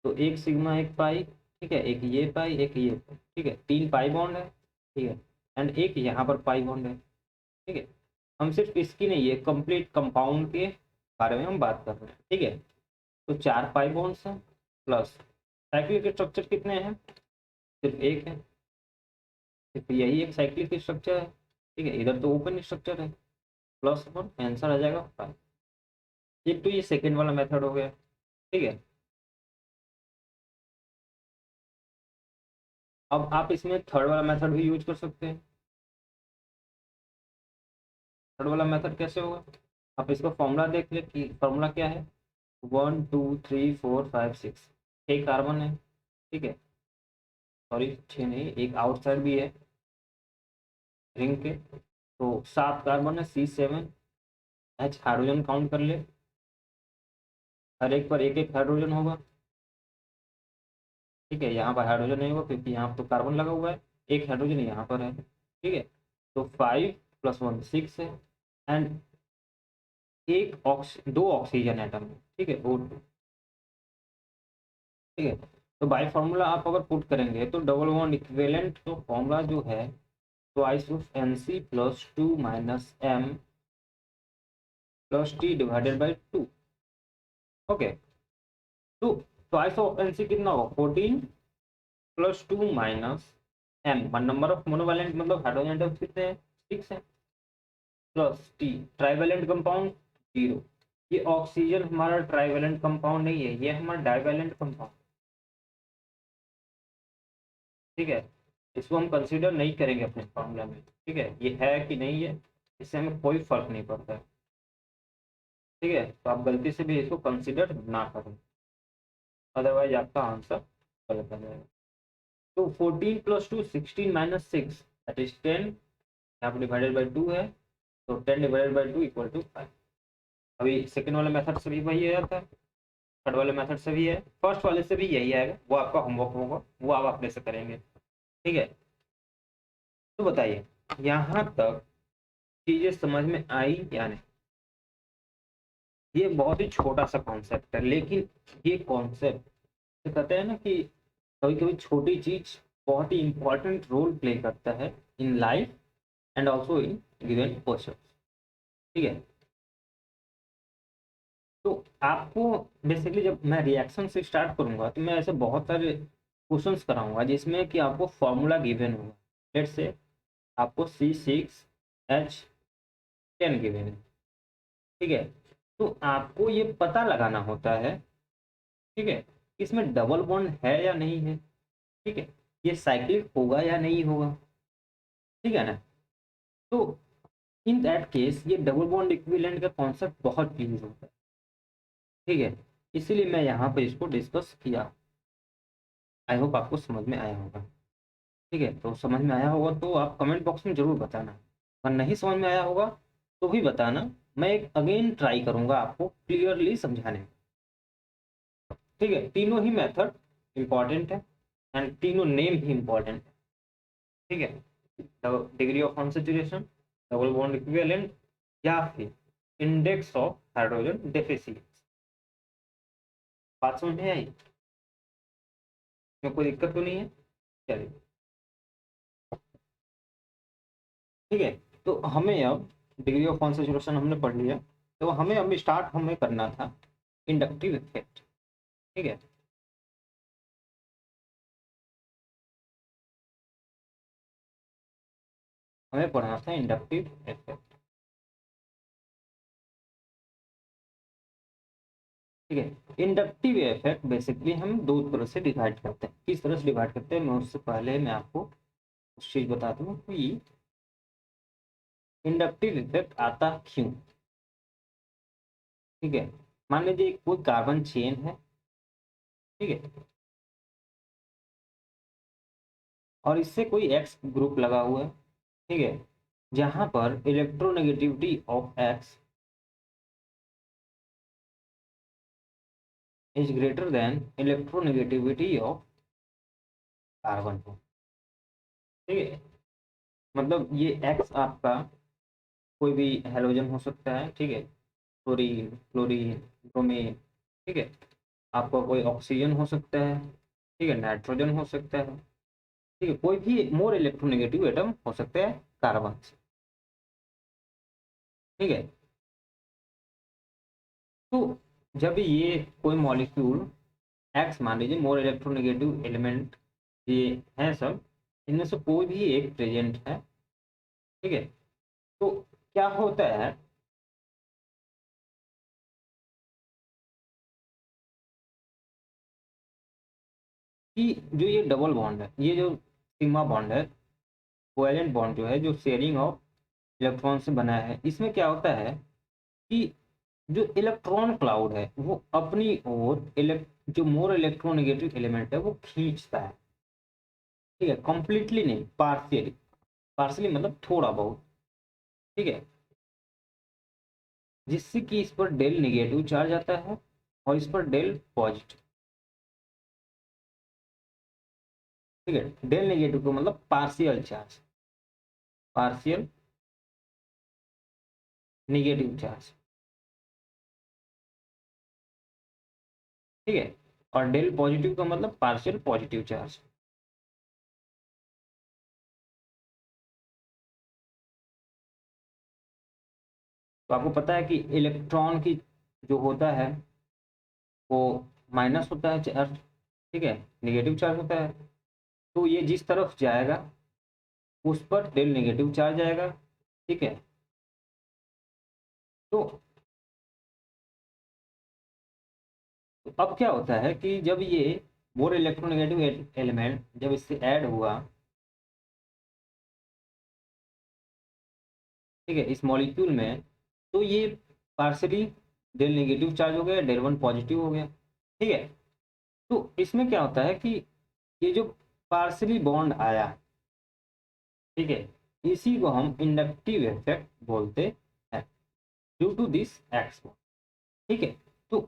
तो एक सिग्मा एक पाई, ठीक है, एक ये पाई एक ये पाई, ठीक है, 3 पाई बॉन्ड है। ठीक है, एंड एक यहाँ पर पाई बॉन्ड है। ठीक है, हम सिर्फ इसकी नहीं, ये कंप्लीट कंपाउंड के बारे में हम बात कर रहे हैं। ठीक है, तो 4 पाई बॉन्ड्स हैं प्लस साइक्लिक स्ट्रक्चर कितने हैं? सिर्फ एक है, सिर्फ यही एक साइक्लिक स्ट्रक्चर है। ठीक है, इधर तो ओपन स्ट्रक्चर है। प्लस वन, आंसर आ जाएगा 5। एक तो ये सेकेंड वाला मेथड हो गया। ठीक है, अब आप इसमें थर्ड वाला मेथड भी यूज कर सकते हैं। थर्ड वाला मेथड कैसे होगा? आप इसका फॉर्मूला देख ले कि फॉर्मूला क्या है। 1 2 3 4 5 6, 6 कार्बन है। ठीक है, सॉरी 6 नहीं, एक आउटसाइड भी है रिंग के। तो 7 कार्बन है, C7 H हाइड्रोजन काउंट कर ले। हर एक पर एक एक हाइड्रोजन होगा। ठीक है, यहाँ पर हाइड्रोजन नहीं होगा क्योंकि यहाँ पर तो कार्बन लगा हुआ है। एक हाइड्रोजन यहाँ पर है। ठीक है, तो 5 + 1 6 है। एंड दो ऑक्सीजन एटम है। ठीक है, O2। ठीक है, तो बाई फार्मूला आप अगर पुट करेंगे तो डबल बॉन्ड इक्विवेलेंट तो फॉर्मूला जो है, twice of Nc + 2 - M + T divided by 2। Okay, तो ट्वाइस ऑफ Nc कितना होगा? 14 + 2 - M, नंबर ऑफ मोनोवैलेंट मतलब हाइड्रोजन एटम्स कितने हैं? 6 है। Plus T, trivalent compound 0। ये ऑक्सीजन हमारा ट्राइवेलेंट कंपाउंड नहीं है, ये हमारा डाइवेलेंट कंपाउंड। ठीक है, इसको हम कंसीडर नहीं करेंगे अपने फॉर्मूला में। ठीक है, ये है कि नहीं है, इससे हमें कोई फर्क नहीं पड़ता है। ठीक है, तो आप गलती से भी इसको कंसीडर ना करें, अदरवाइज आपका आंसर गलत आ जाएगा। तो 14 + 2 16 - 6 दैट इज 10, यहाँ पर डिवाइडेड बाई 2 है। तो 10 डिवाइडेड बाई 2 = 5। अभी सेकेंड वाले मेथड से भी वही आता है, थर्ड वाले मेथड से भी है, फर्स्ट वाले से भी यही आएगा। वो आपका होमवर्क होगा, वो आप अपने से करेंगे। ठीक है, तो बताइए यहाँ तक चीजें समझ में आई या नहीं? ये बहुत ही छोटा सा कॉन्सेप्ट है, लेकिन ये कॉन्सेप्ट तो कहते हैं ना कि कभी कभी छोटी चीज बहुत ही इंपॉर्टेंट रोल प्ले करता है in life and also in given question. ठीक है, तो आपको बेसिकली जब मैं रिएक्शन से स्टार्ट करूंगा तो मैं ऐसे बहुत सारे क्वेश्चंस कराऊंगा जिसमें कि आपको फॉर्मूला गिवन होगा। लेट्स से आपको C6H10 गिवन है। ठीक है, तो आपको ये पता लगाना होता है, ठीक है, इसमें डबल बॉन्ड है या नहीं है। ठीक है, ये साइक्लिक होगा या नहीं होगा। ठीक है ना? तो इन दैट केस ये डबल बॉन्ड इक्विवेलेंट का कॉन्सेप्ट बहुत यूज होता है। ठीक है, इसीलिए मैं यहाँ पे इसको डिस्कस किया। आई होप आपको समझ में आया होगा। ठीक है, तो समझ में आया होगा तो आप कमेंट बॉक्स में जरूर बताना। अगर नहीं समझ में आया होगा तो भी बताना, मैं एक अगेन ट्राई करूंगा आपको क्लियरली समझाने में। ठीक है, तीनों ही मेथड इंपॉर्टेंट है एंड तीनों नेम भी इंपॉर्टेंट है। ठीक है, degree of concentration, double bond equivalent, या फिर इंडेक्स ऑफ हाइड्रोजन डेफिशिएंसी। बात समझ में आई? में कोई दिक्कत तो नहीं है? चलिए। ठीक है। तो हमें अब डिग्री ऑफ कॉन्सेंट्रेशन हमने पढ़ लिया, तो हमें अब स्टार्ट हमें करना था इंडक्टिव इफेक्ट। ठीक है, हमें पढ़ना था इंडक्टिव इफेक्ट। ठीक है, इंडक्टिव इफेक्ट बेसिकली हम दो तरह से डिवाइड करते हैं। किस तरह से डिवाइड करते हैं, मैं उससे पहले मैं आपको कुछ चीज बता दूं कि इंडक्टिव इफेक्ट आता क्यों। ठीक है, मान लीजिए कोई कार्बन चेन है, ठीक है, और इससे कोई एक्स ग्रुप लगा हुआ है, ठीक है, जहां पर electronegativity of x is greater then electronegativity of carbon को। ठीक है, मतलब ये एक्स आपका कोई भी हेलोजन हो सकता है, ठीक है, क्लोरीन, क्लोरीन, ब्रोमीन, ठीक है, आपका कोई ऑक्सीजन हो सकता है, ठीक है, नाइट्रोजन हो सकता है, ठीक है, कोई भी मोर इलेक्ट्रोनेगेटिव एटम हो सकते हैं कार्बन से। ठीक है, तो जब ये कोई मॉलिक्यूल एक्स मान लीजिए मोर इलेक्ट्रोनेगेटिव एलिमेंट ये हैं सब, इनमें से कोई भी एक प्रेजेंट है, ठीक है, तो क्या होता है कि जो ये डबल बॉन्ड है, ये जो सिग्मा बॉन्ड है, कोवेलेंट बॉन्ड जो है, जो शेयरिंग ऑफ इलेक्ट्रॉन से बना है, इसमें क्या होता है कि जो इलेक्ट्रॉन क्लाउड है वो अपनी ओर जो मोर इलेक्ट्रोनेगेटिव एलिमेंट है वो खींचता है। ठीक है, कंप्लीटली नहीं, पार्शियली। पार्शियली मतलब थोड़ा बहुत। ठीक है, जिससे कि इस पर डेल नेगेटिव चार्ज आता है और इस पर डेल पॉजिटिव। ठीक है, डेल नेगेटिव को मतलब partial charge, partial negative charge. ठीक है, और डेल पॉजिटिव का मतलब पार्शियल पॉजिटिव चार्ज। तो आपको पता है कि इलेक्ट्रॉन की जो होता है वो माइनस होता है चार्ज, ठीक है, नेगेटिव चार्ज होता है। तो ये जिस तरफ जाएगा उस पर डेल नेगेटिव चार्ज आएगा। ठीक है, तो अब क्या होता है कि जब ये मोर इलेक्ट्रोनेगेटिव एलिमेंट जब इससे ऐड हुआ, ठीक है, इस मॉलिक्यूल में, तो ये पार्शली डेल नेगेटिव चार्ज हो गया, डेल वन पॉजिटिव हो गया। ठीक है, तो इसमें क्या होता है कि ये जो पार्शली बॉन्ड आया, ठीक है, इसी को हम इंडक्टिव इफेक्ट बोलते हैं, ड्यू टू दिस एक्स। ठीक है, तो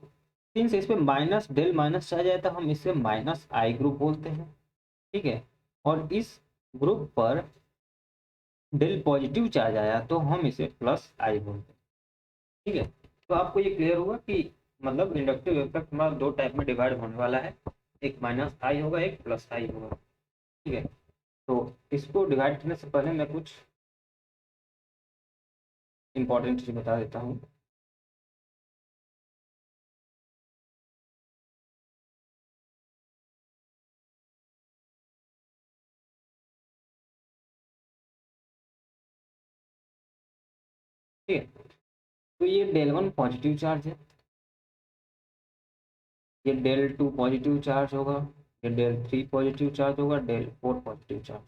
सिंस इस पे माइनस डेल माइनस आ जाए तो हम इसे माइनस आई ग्रुप बोलते हैं। ठीक है, और इस ग्रुप पर डेल पॉजिटिव चार्ज आया तो हम इसे प्लस आई बोलते हैं। ठीक है, तो आपको ये क्लियर हुआ कि मतलब इंडक्टिव इफेक्ट हमारा दो टाइप में डिवाइड होने वाला है, एक माइनस आई होगा, एक प्लस आई होगा। ठीक है, तो इसको डिवाइड करने से पहले मैं कुछ इंपॉर्टेंट चीज बता देता हूँ। ठीक है, तो ये डेल वन पॉजिटिव चार्ज है, ये डेल टू पॉजिटिव चार्ज होगा, ये डेल थ्री पॉजिटिव चार्ज होगा, डेल फोर पॉजिटिव चार्ज।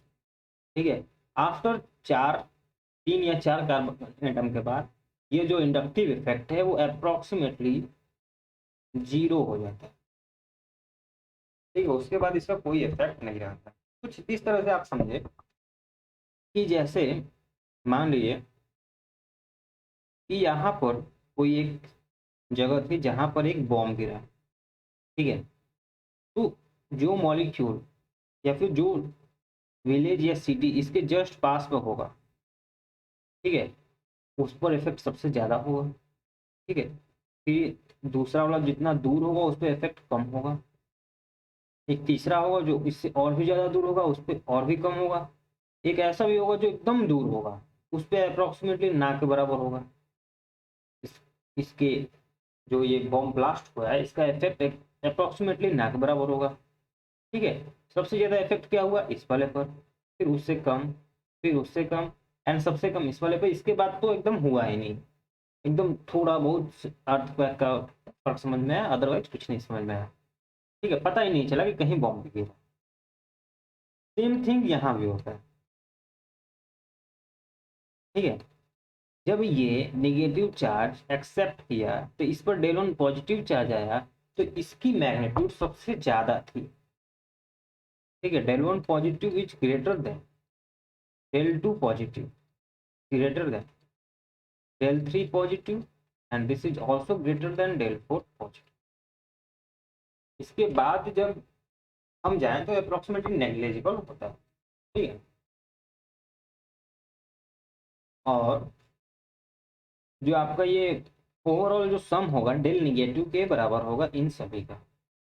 ठीक है, आफ्टर चार, तीन या चार कार्बन एटम के बाद ये जो इंडक्टिव इफेक्ट है वो अप्रोक्सीमेटली जीरो हो जाता है। ठीक है, उसके बाद इसका कोई इफेक्ट नहीं रहता। कुछ इस तरह से आप समझे कि जैसे मान लीजिए कि यहाँ पर कोई एक जगह थी जहाँ पर एक बॉम्ब गिरा। ठीक है, तो जो मॉलिक्यूल या फिर जो विलेज या सिटी इसके जस्ट पास में होगा, ठीक है, उस पर इफेक्ट सबसे ज्यादा होगा। ठीक है, फिर दूसरा वाला जितना दूर होगा उस पर इफेक्ट कम होगा, एक तीसरा होगा जो इससे और भी ज्यादा दूर होगा उस पर और भी कम होगा, एक ऐसा भी होगा जो एकदम दूर होगा, उस पर अप्रोक्सीमेटली ना के बराबर होगा। इसके जो ये बॉम्ब ब्लास्ट हुआ है इसका इफेक्ट अप्रोक्सीमेटली ना के बराबर होगा। ठीक है, सबसे ज्यादा इफेक्ट क्या हुआ इस वाले पर, फिर उससे कम, फिर उससे कम, एंड सबसे कम इस वाले पर। इसके बाद तो एकदम हुआ ही नहीं, एकदम थोड़ा बहुत अर्थक्वेक का फर्क समझ में आया, अदरवाइज कुछ नहीं समझ में आया। ठीक है, पता ही नहीं चला कि कहीं बॉम्ब गिरा। सेम थिंग यहाँ भी होता है। ठीक है, जब ये नेगेटिव चार्ज एक्सेप्ट किया तो इस पर डेल वन पॉजिटिव चार्ज आया, तो इसकी मैग्नीट्यूड सबसे ज्यादा थी। ठीक है, del one positive is greater than del two positive, greater than del three positive, and this is also greater than del four positive. इसके बाद जब हम जाएं तो अप्रोक्सीमेटली नेग्लिजिबल होता है। ठीक है, और जो आपका ये ओवरऑल जो सम होगा डेल निगेटिव के बराबर होगा इन सभी का।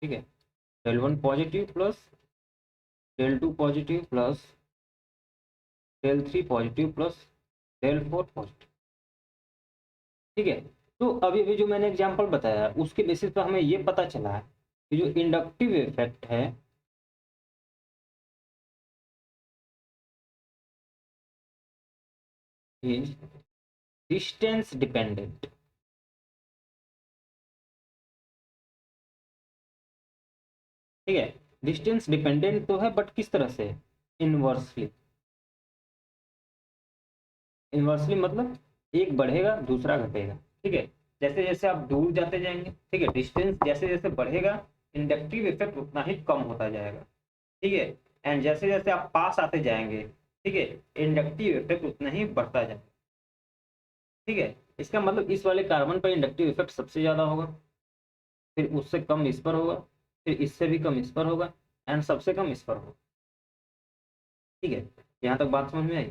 ठीक है, del one positive plus del two positive plus del three positive plus del four positive. ठीक है, तो अभी अभी जो मैंने एग्जांपल बताया उसके बेसिस पर हमें ये पता चला है कि जो इंडक्टिव इफेक्ट है इज डिस्टेंस डिपेंडेंट। ठीक है, डिस्टेंस डिपेंडेंट तो है बट किस तरह से, इनवर्सली। इनवर्सली मतलब एक बढ़ेगा दूसरा घटेगा। ठीक है, जैसे जैसे आप दूर जाते जाएंगे, ठीक है, डिस्टेंस जैसे जैसे बढ़ेगा इंडक्टिव इफेक्ट उतना ही कम होता जाएगा। ठीक है, एंड जैसे जैसे आप पास आते जाएंगे, ठीक है, इंडक्टिव इफेक्ट उतना ही बढ़ता जाएगा। ठीक है, इसका मतलब इस वाले कार्बन पर इंडक्टिव इफेक्ट सबसे ज्यादा होगा, फिर उससे कम इस पर होगा, फिर इससे भी कम इस पर होगा, एंड सबसे कम इस पर होगा। ठीक है, यहाँ तक बात समझ में आई,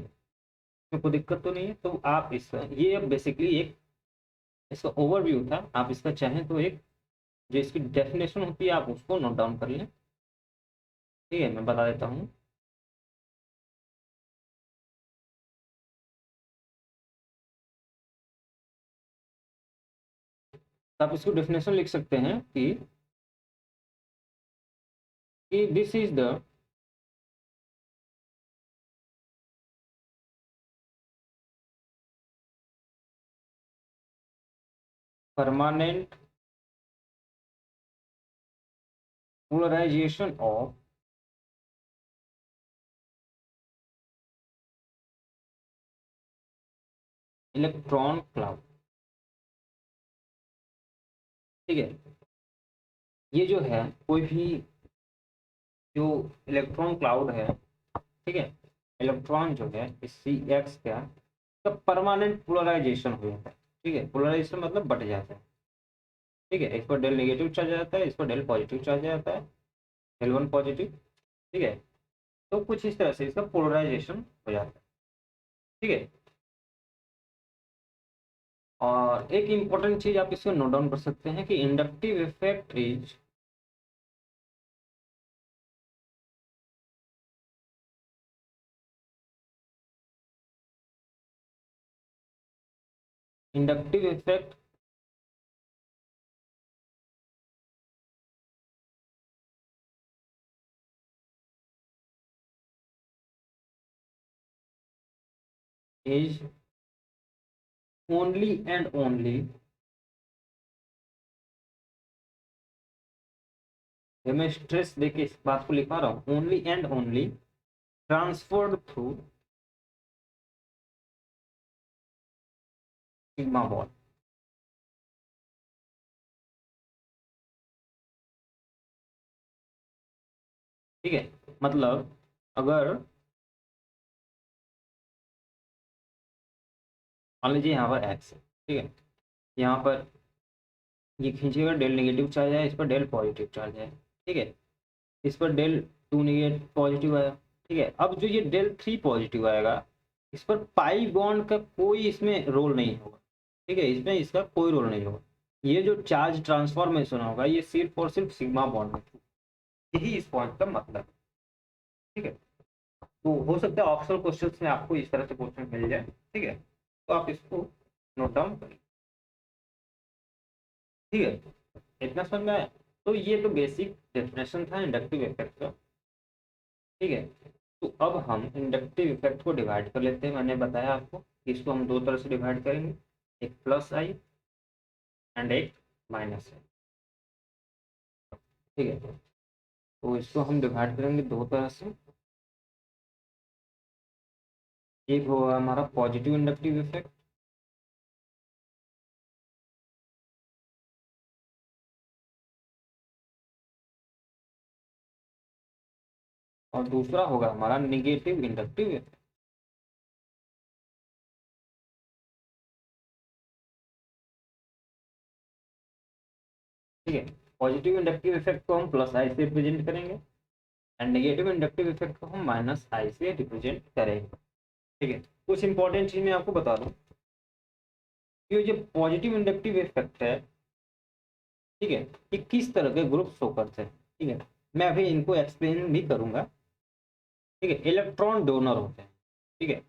तो कोई दिक्कत तो नहीं है। तो आप इसका ये बेसिकली एक इसका ओवरव्यू था। आप इसका चाहें तो एक जो इसकी डेफिनेशन होती है आप उसको नोट डाउन कर लें। ठीक है, मैं बता देता हूँ। तो आप इसको डेफिनेशन लिख सकते हैं कि this is the permanent polarisation of electron cloud. ठीक है, ये जो है कोई भी जो इलेक्ट्रॉन क्लाउड है, ठीक है, इलेक्ट्रॉन जो है इस सी एक्स का परमानेंट पोलराइजेशन हो जाता है। ठीक है, पोलराइजेशन मतलब बट जाता है। ठीक है, इस पर डेल नेगेटिव चार्ज आ जाता है, इस पर डेल पॉजिटिव चार्ज आ जाता है, डेल वन पॉजिटिव। ठीक है, तो कुछ इस तरह से इसका पोलराइजेशन हो जाता है। ठीक है, और एक इंपॉर्टेंट चीज आप इसको नोट डाउन कर सकते हैं कि inductive effect is inductive effect is only and only, मैं स्ट्रेस देके इस बात को लिखा रहा हूं, only and only transferred through sigma bond. ठीक है, मतलब अगर मान लीजिए यहाँ पर एक्स है, ठीक है, यहाँ पर ये खींचेगा डेल नेगेटिव चार्ज है, इस पर डेल पॉजिटिव चार्ज है। ठीक है, इस पर डेल टू नेगेटिव पॉजिटिव आया। ठीक है, अब जो ये डेल थ्री पॉजिटिव आएगा इस पर पाई बॉन्ड का कोई इसमें रोल नहीं होगा। ठीक है, इसमें इसका कोई रोल नहीं होगा। ये जो चार्ज ट्रांसफॉर्मेशन होगा ये सिर्फ और सिर्फ सिग्मा बॉन्ड में, यही इस पॉइंट का मतलब है। ठीक है, तो हो सकता है ऑप्शनल क्वेश्चन में आपको इस तरह से क्वेश्चन मिल जाए, ठीक है, तो आप इसको नोट डाउन करें, ठीक है, इतना समझ में आया। तो ये तो बेसिक डेफिनेशन था इंडक्टिव इफेक्ट का, ठीक है। तो अब हम इंडक्टिव इफेक्ट को डिवाइड कर लेते हैं। मैंने बताया आपको कि इसको हम दो तरह से डिवाइड करेंगे, एक प्लस आई एंड एक माइनस आई, ठीक है। तो इसको हम डिवाइड करेंगे दो तरह से, एक होगा हमारा पॉजिटिव इंडक्टिव इफेक्ट और दूसरा होगा हमारा निगेटिव इंडक्टिव इफेक्ट, ठीक है। पॉजिटिव इंडक्टिव इफेक्ट को हम प्लस आई से रिप्रेजेंट करेंगे एंड नेगेटिव इंडक्टिव इफेक्ट को हम माइनस आई से रिप्रेजेंट करेंगे, ठीक है। कुछ इंपॉर्टेंट चीज मैं आपको बता दूं कि ये जो पॉजिटिव इंडक्टिव इफेक्ट है, ठीक है, ये किस तरह के ग्रुप शो करते हैं, ठीक है। मैं अभी इनको एक्सप्लेन भी करूंगा, ठीक है। इलेक्ट्रॉन डोनर होते हैं, ठीक है,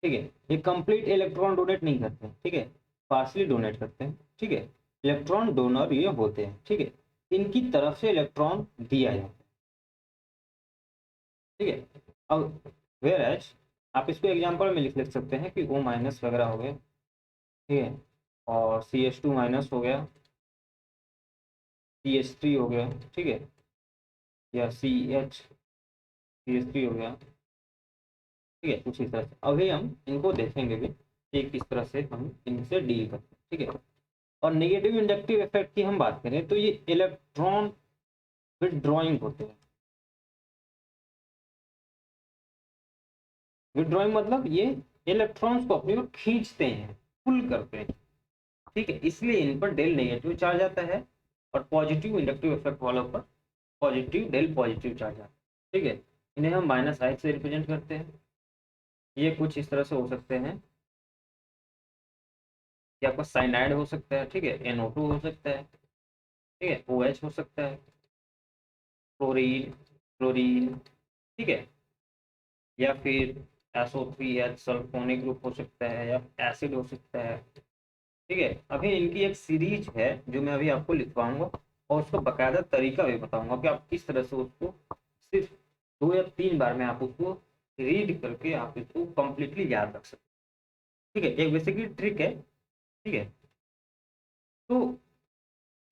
ठीक है। ये कंप्लीट इलेक्ट्रॉन डोनेट नहीं करते हैं, ठीक है, पार्शली डोनेट करते हैं, ठीक है। इलेक्ट्रॉन डोनर ये होते हैं, ठीक है, इनकी तरफ से इलेक्ट्रॉन दिया जाता है, ठीक है। अब वेयर एज आप इसको एग्जांपल में लिख सकते हैं कि O माइनस वगैरह हो गया, ठीक है, और CH2 माइनस हो गया, CH3 हो गया, ठीक है, या CH3 हो गया, ठीक है, कुछ इस तरह से। अभी हम इनको देखेंगे भी कि किस तरह से हम इनसे डील करते हैं, ठीक है। और नेगेटिव इंडक्टिव इफेक्ट की हम बात करें तो ये इलेक्ट्रॉन विथड्रॉइंग होते हैं। विथड्रॉइंग मतलब ये इलेक्ट्रॉन्स को अपनी ओर खींचते हैं, पुल करते हैं, ठीक है, इसलिए इन पर डेल नेगेटिव चार्ज आता है और पॉजिटिव इंडक्टिव इफेक्ट वालों पर पॉजिटिव डेल पॉजिटिव चार्ज आता है, ठीक है। इन्हें हम माइनस आई से रिप्रेजेंट करते हैं। ये कुछ इस तरह से हो सकते हैं कि आपका साइनाइड हो सकता है, ठीक है, NO2 हो सकता है, ठीक है, OH हो सकता है, क्लोरीन, क्लोरीन, ठीक है, या फिर SO3H सल्फोनिक ग्रुप हो सकता है या एसिड हो सकता है, ठीक है। अभी इनकी एक सीरीज है जो मैं अभी आपको लिखवाऊंगा और उसका बकायदा तरीका भी बताऊंगा कि आप किस तरह से उसको सिर्फ 2 या 3 बार में आप उसको रीड करके आप इसको कंप्लीटली याद रख सकते हैं, ठीक है। एक बेसिकली ट्रिक है, ठीक है। तो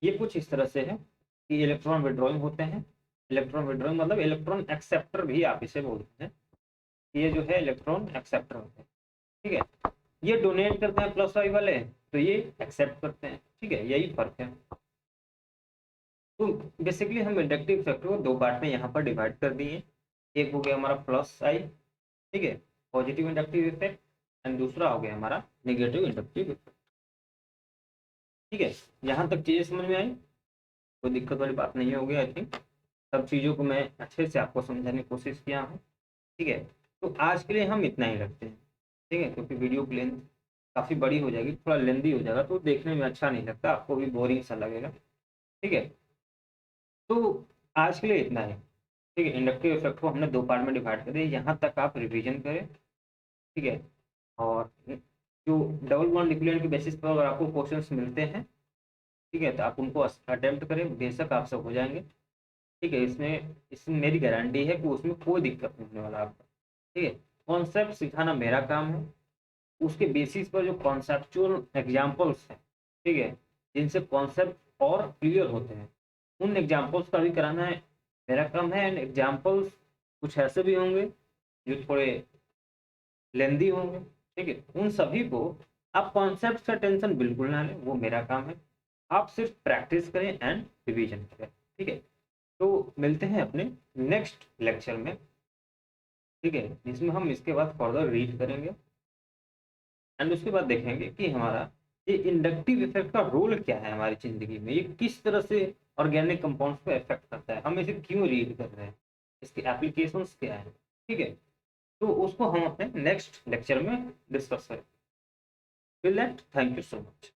ये कुछ इस तरह से है कि इलेक्ट्रॉन विड्रॉइंग होते हैं। इलेक्ट्रॉन विड्रॉइंग मतलब इलेक्ट्रॉन एक्सेप्टर भी आप इसे बोलते हैं, ये जो है इलेक्ट्रॉन एक्सेप्टर होते हैं, ठीक है। ये डोनेट करते हैं प्लस वाई वाले, तो ये एक्सेप्ट करते हैं, ठीक है, यही फर्क है। तो बेसिकली हम इंडक्टिव फैक्टर को दो पार्ट में यहाँ पर डिवाइड कर दिए। एक हो गया हमारा प्लस आई, ठीक है, पॉजिटिव इंडक्टिव इफेक्ट, एंड दूसरा हो गया हमारा नेगेटिव इंडक्टिव इफेक्ट, ठीक है। यहाँ तक चीजें समझ में आई, कोई दिक्कत वाली बात नहीं होगी आई थिंक। सब चीज़ों को मैं अच्छे से आपको समझाने की कोशिश किया हूँ, ठीक है। तो आज के लिए हम इतना ही रखते हैं, ठीक है, क्योंकि वीडियो की लेंथ काफ़ी बड़ी हो जाएगी, थोड़ा लेंदी हो जाएगा तो देखने में अच्छा नहीं लगता, आपको भी बोरिंग सा लगेगा, ठीक है। तो आज के लिए इतना ही, ठीक है। इंडक्टिव इफेक्ट को हमने दो पार्ट में डिवाइड कर दिया, यहाँ तक आप रिविजन करें, ठीक है। और जो डबल बॉन्ड इक्विवेलेंट के बेसिस पर अगर आपको क्वेश्चंस मिलते हैं, ठीक है, तो आप उनको अटेम्प्ट करें, बेशक आप सब हो जाएंगे, ठीक है। इसमें मेरी गारंटी है कि उसमें कोई दिक्कत नहीं होने वाला आपका, ठीक है। कॉन्सेप्ट सिखाना मेरा काम है, उसके बेसिस पर जो कॉन्सेप्चुअल एग्जाम्पल्स हैं, ठीक है, जिनसे कॉन्सेप्ट और क्लियर होते हैं, उन एग्जाम्पल्स का भी कराना है मेरा काम है। एंड एग्जाम्पल्स कुछ ऐसे भी होंगे जो थोड़े लेंदी होंगे, ठीक है। उन सभी को आप कॉन्सेप्ट का टेंशन बिल्कुल ना लें, वो मेरा काम है। आप सिर्फ प्रैक्टिस करें एंड रिवीजन करें, ठीक है। तो मिलते हैं अपने नेक्स्ट लेक्चर में, ठीक है, जिसमें हम इसके बाद फर्दर रीड करेंगे एंड उसके बाद देखेंगे कि हमारा ये इंडक्टिव इफेक्ट का रोल क्या है हमारी जिंदगी में, ये किस तरह से ऑर्गेनिक कंपाउंड्स को इफेक्ट करता है, हम इसे क्यों रीड कर रहे हैं, इसके एप्लीकेशंस क्या है, ठीक है। तो उसको हम अपने नेक्स्ट लेक्चर में डिस्कस करेंगे। Till that, thank you so much.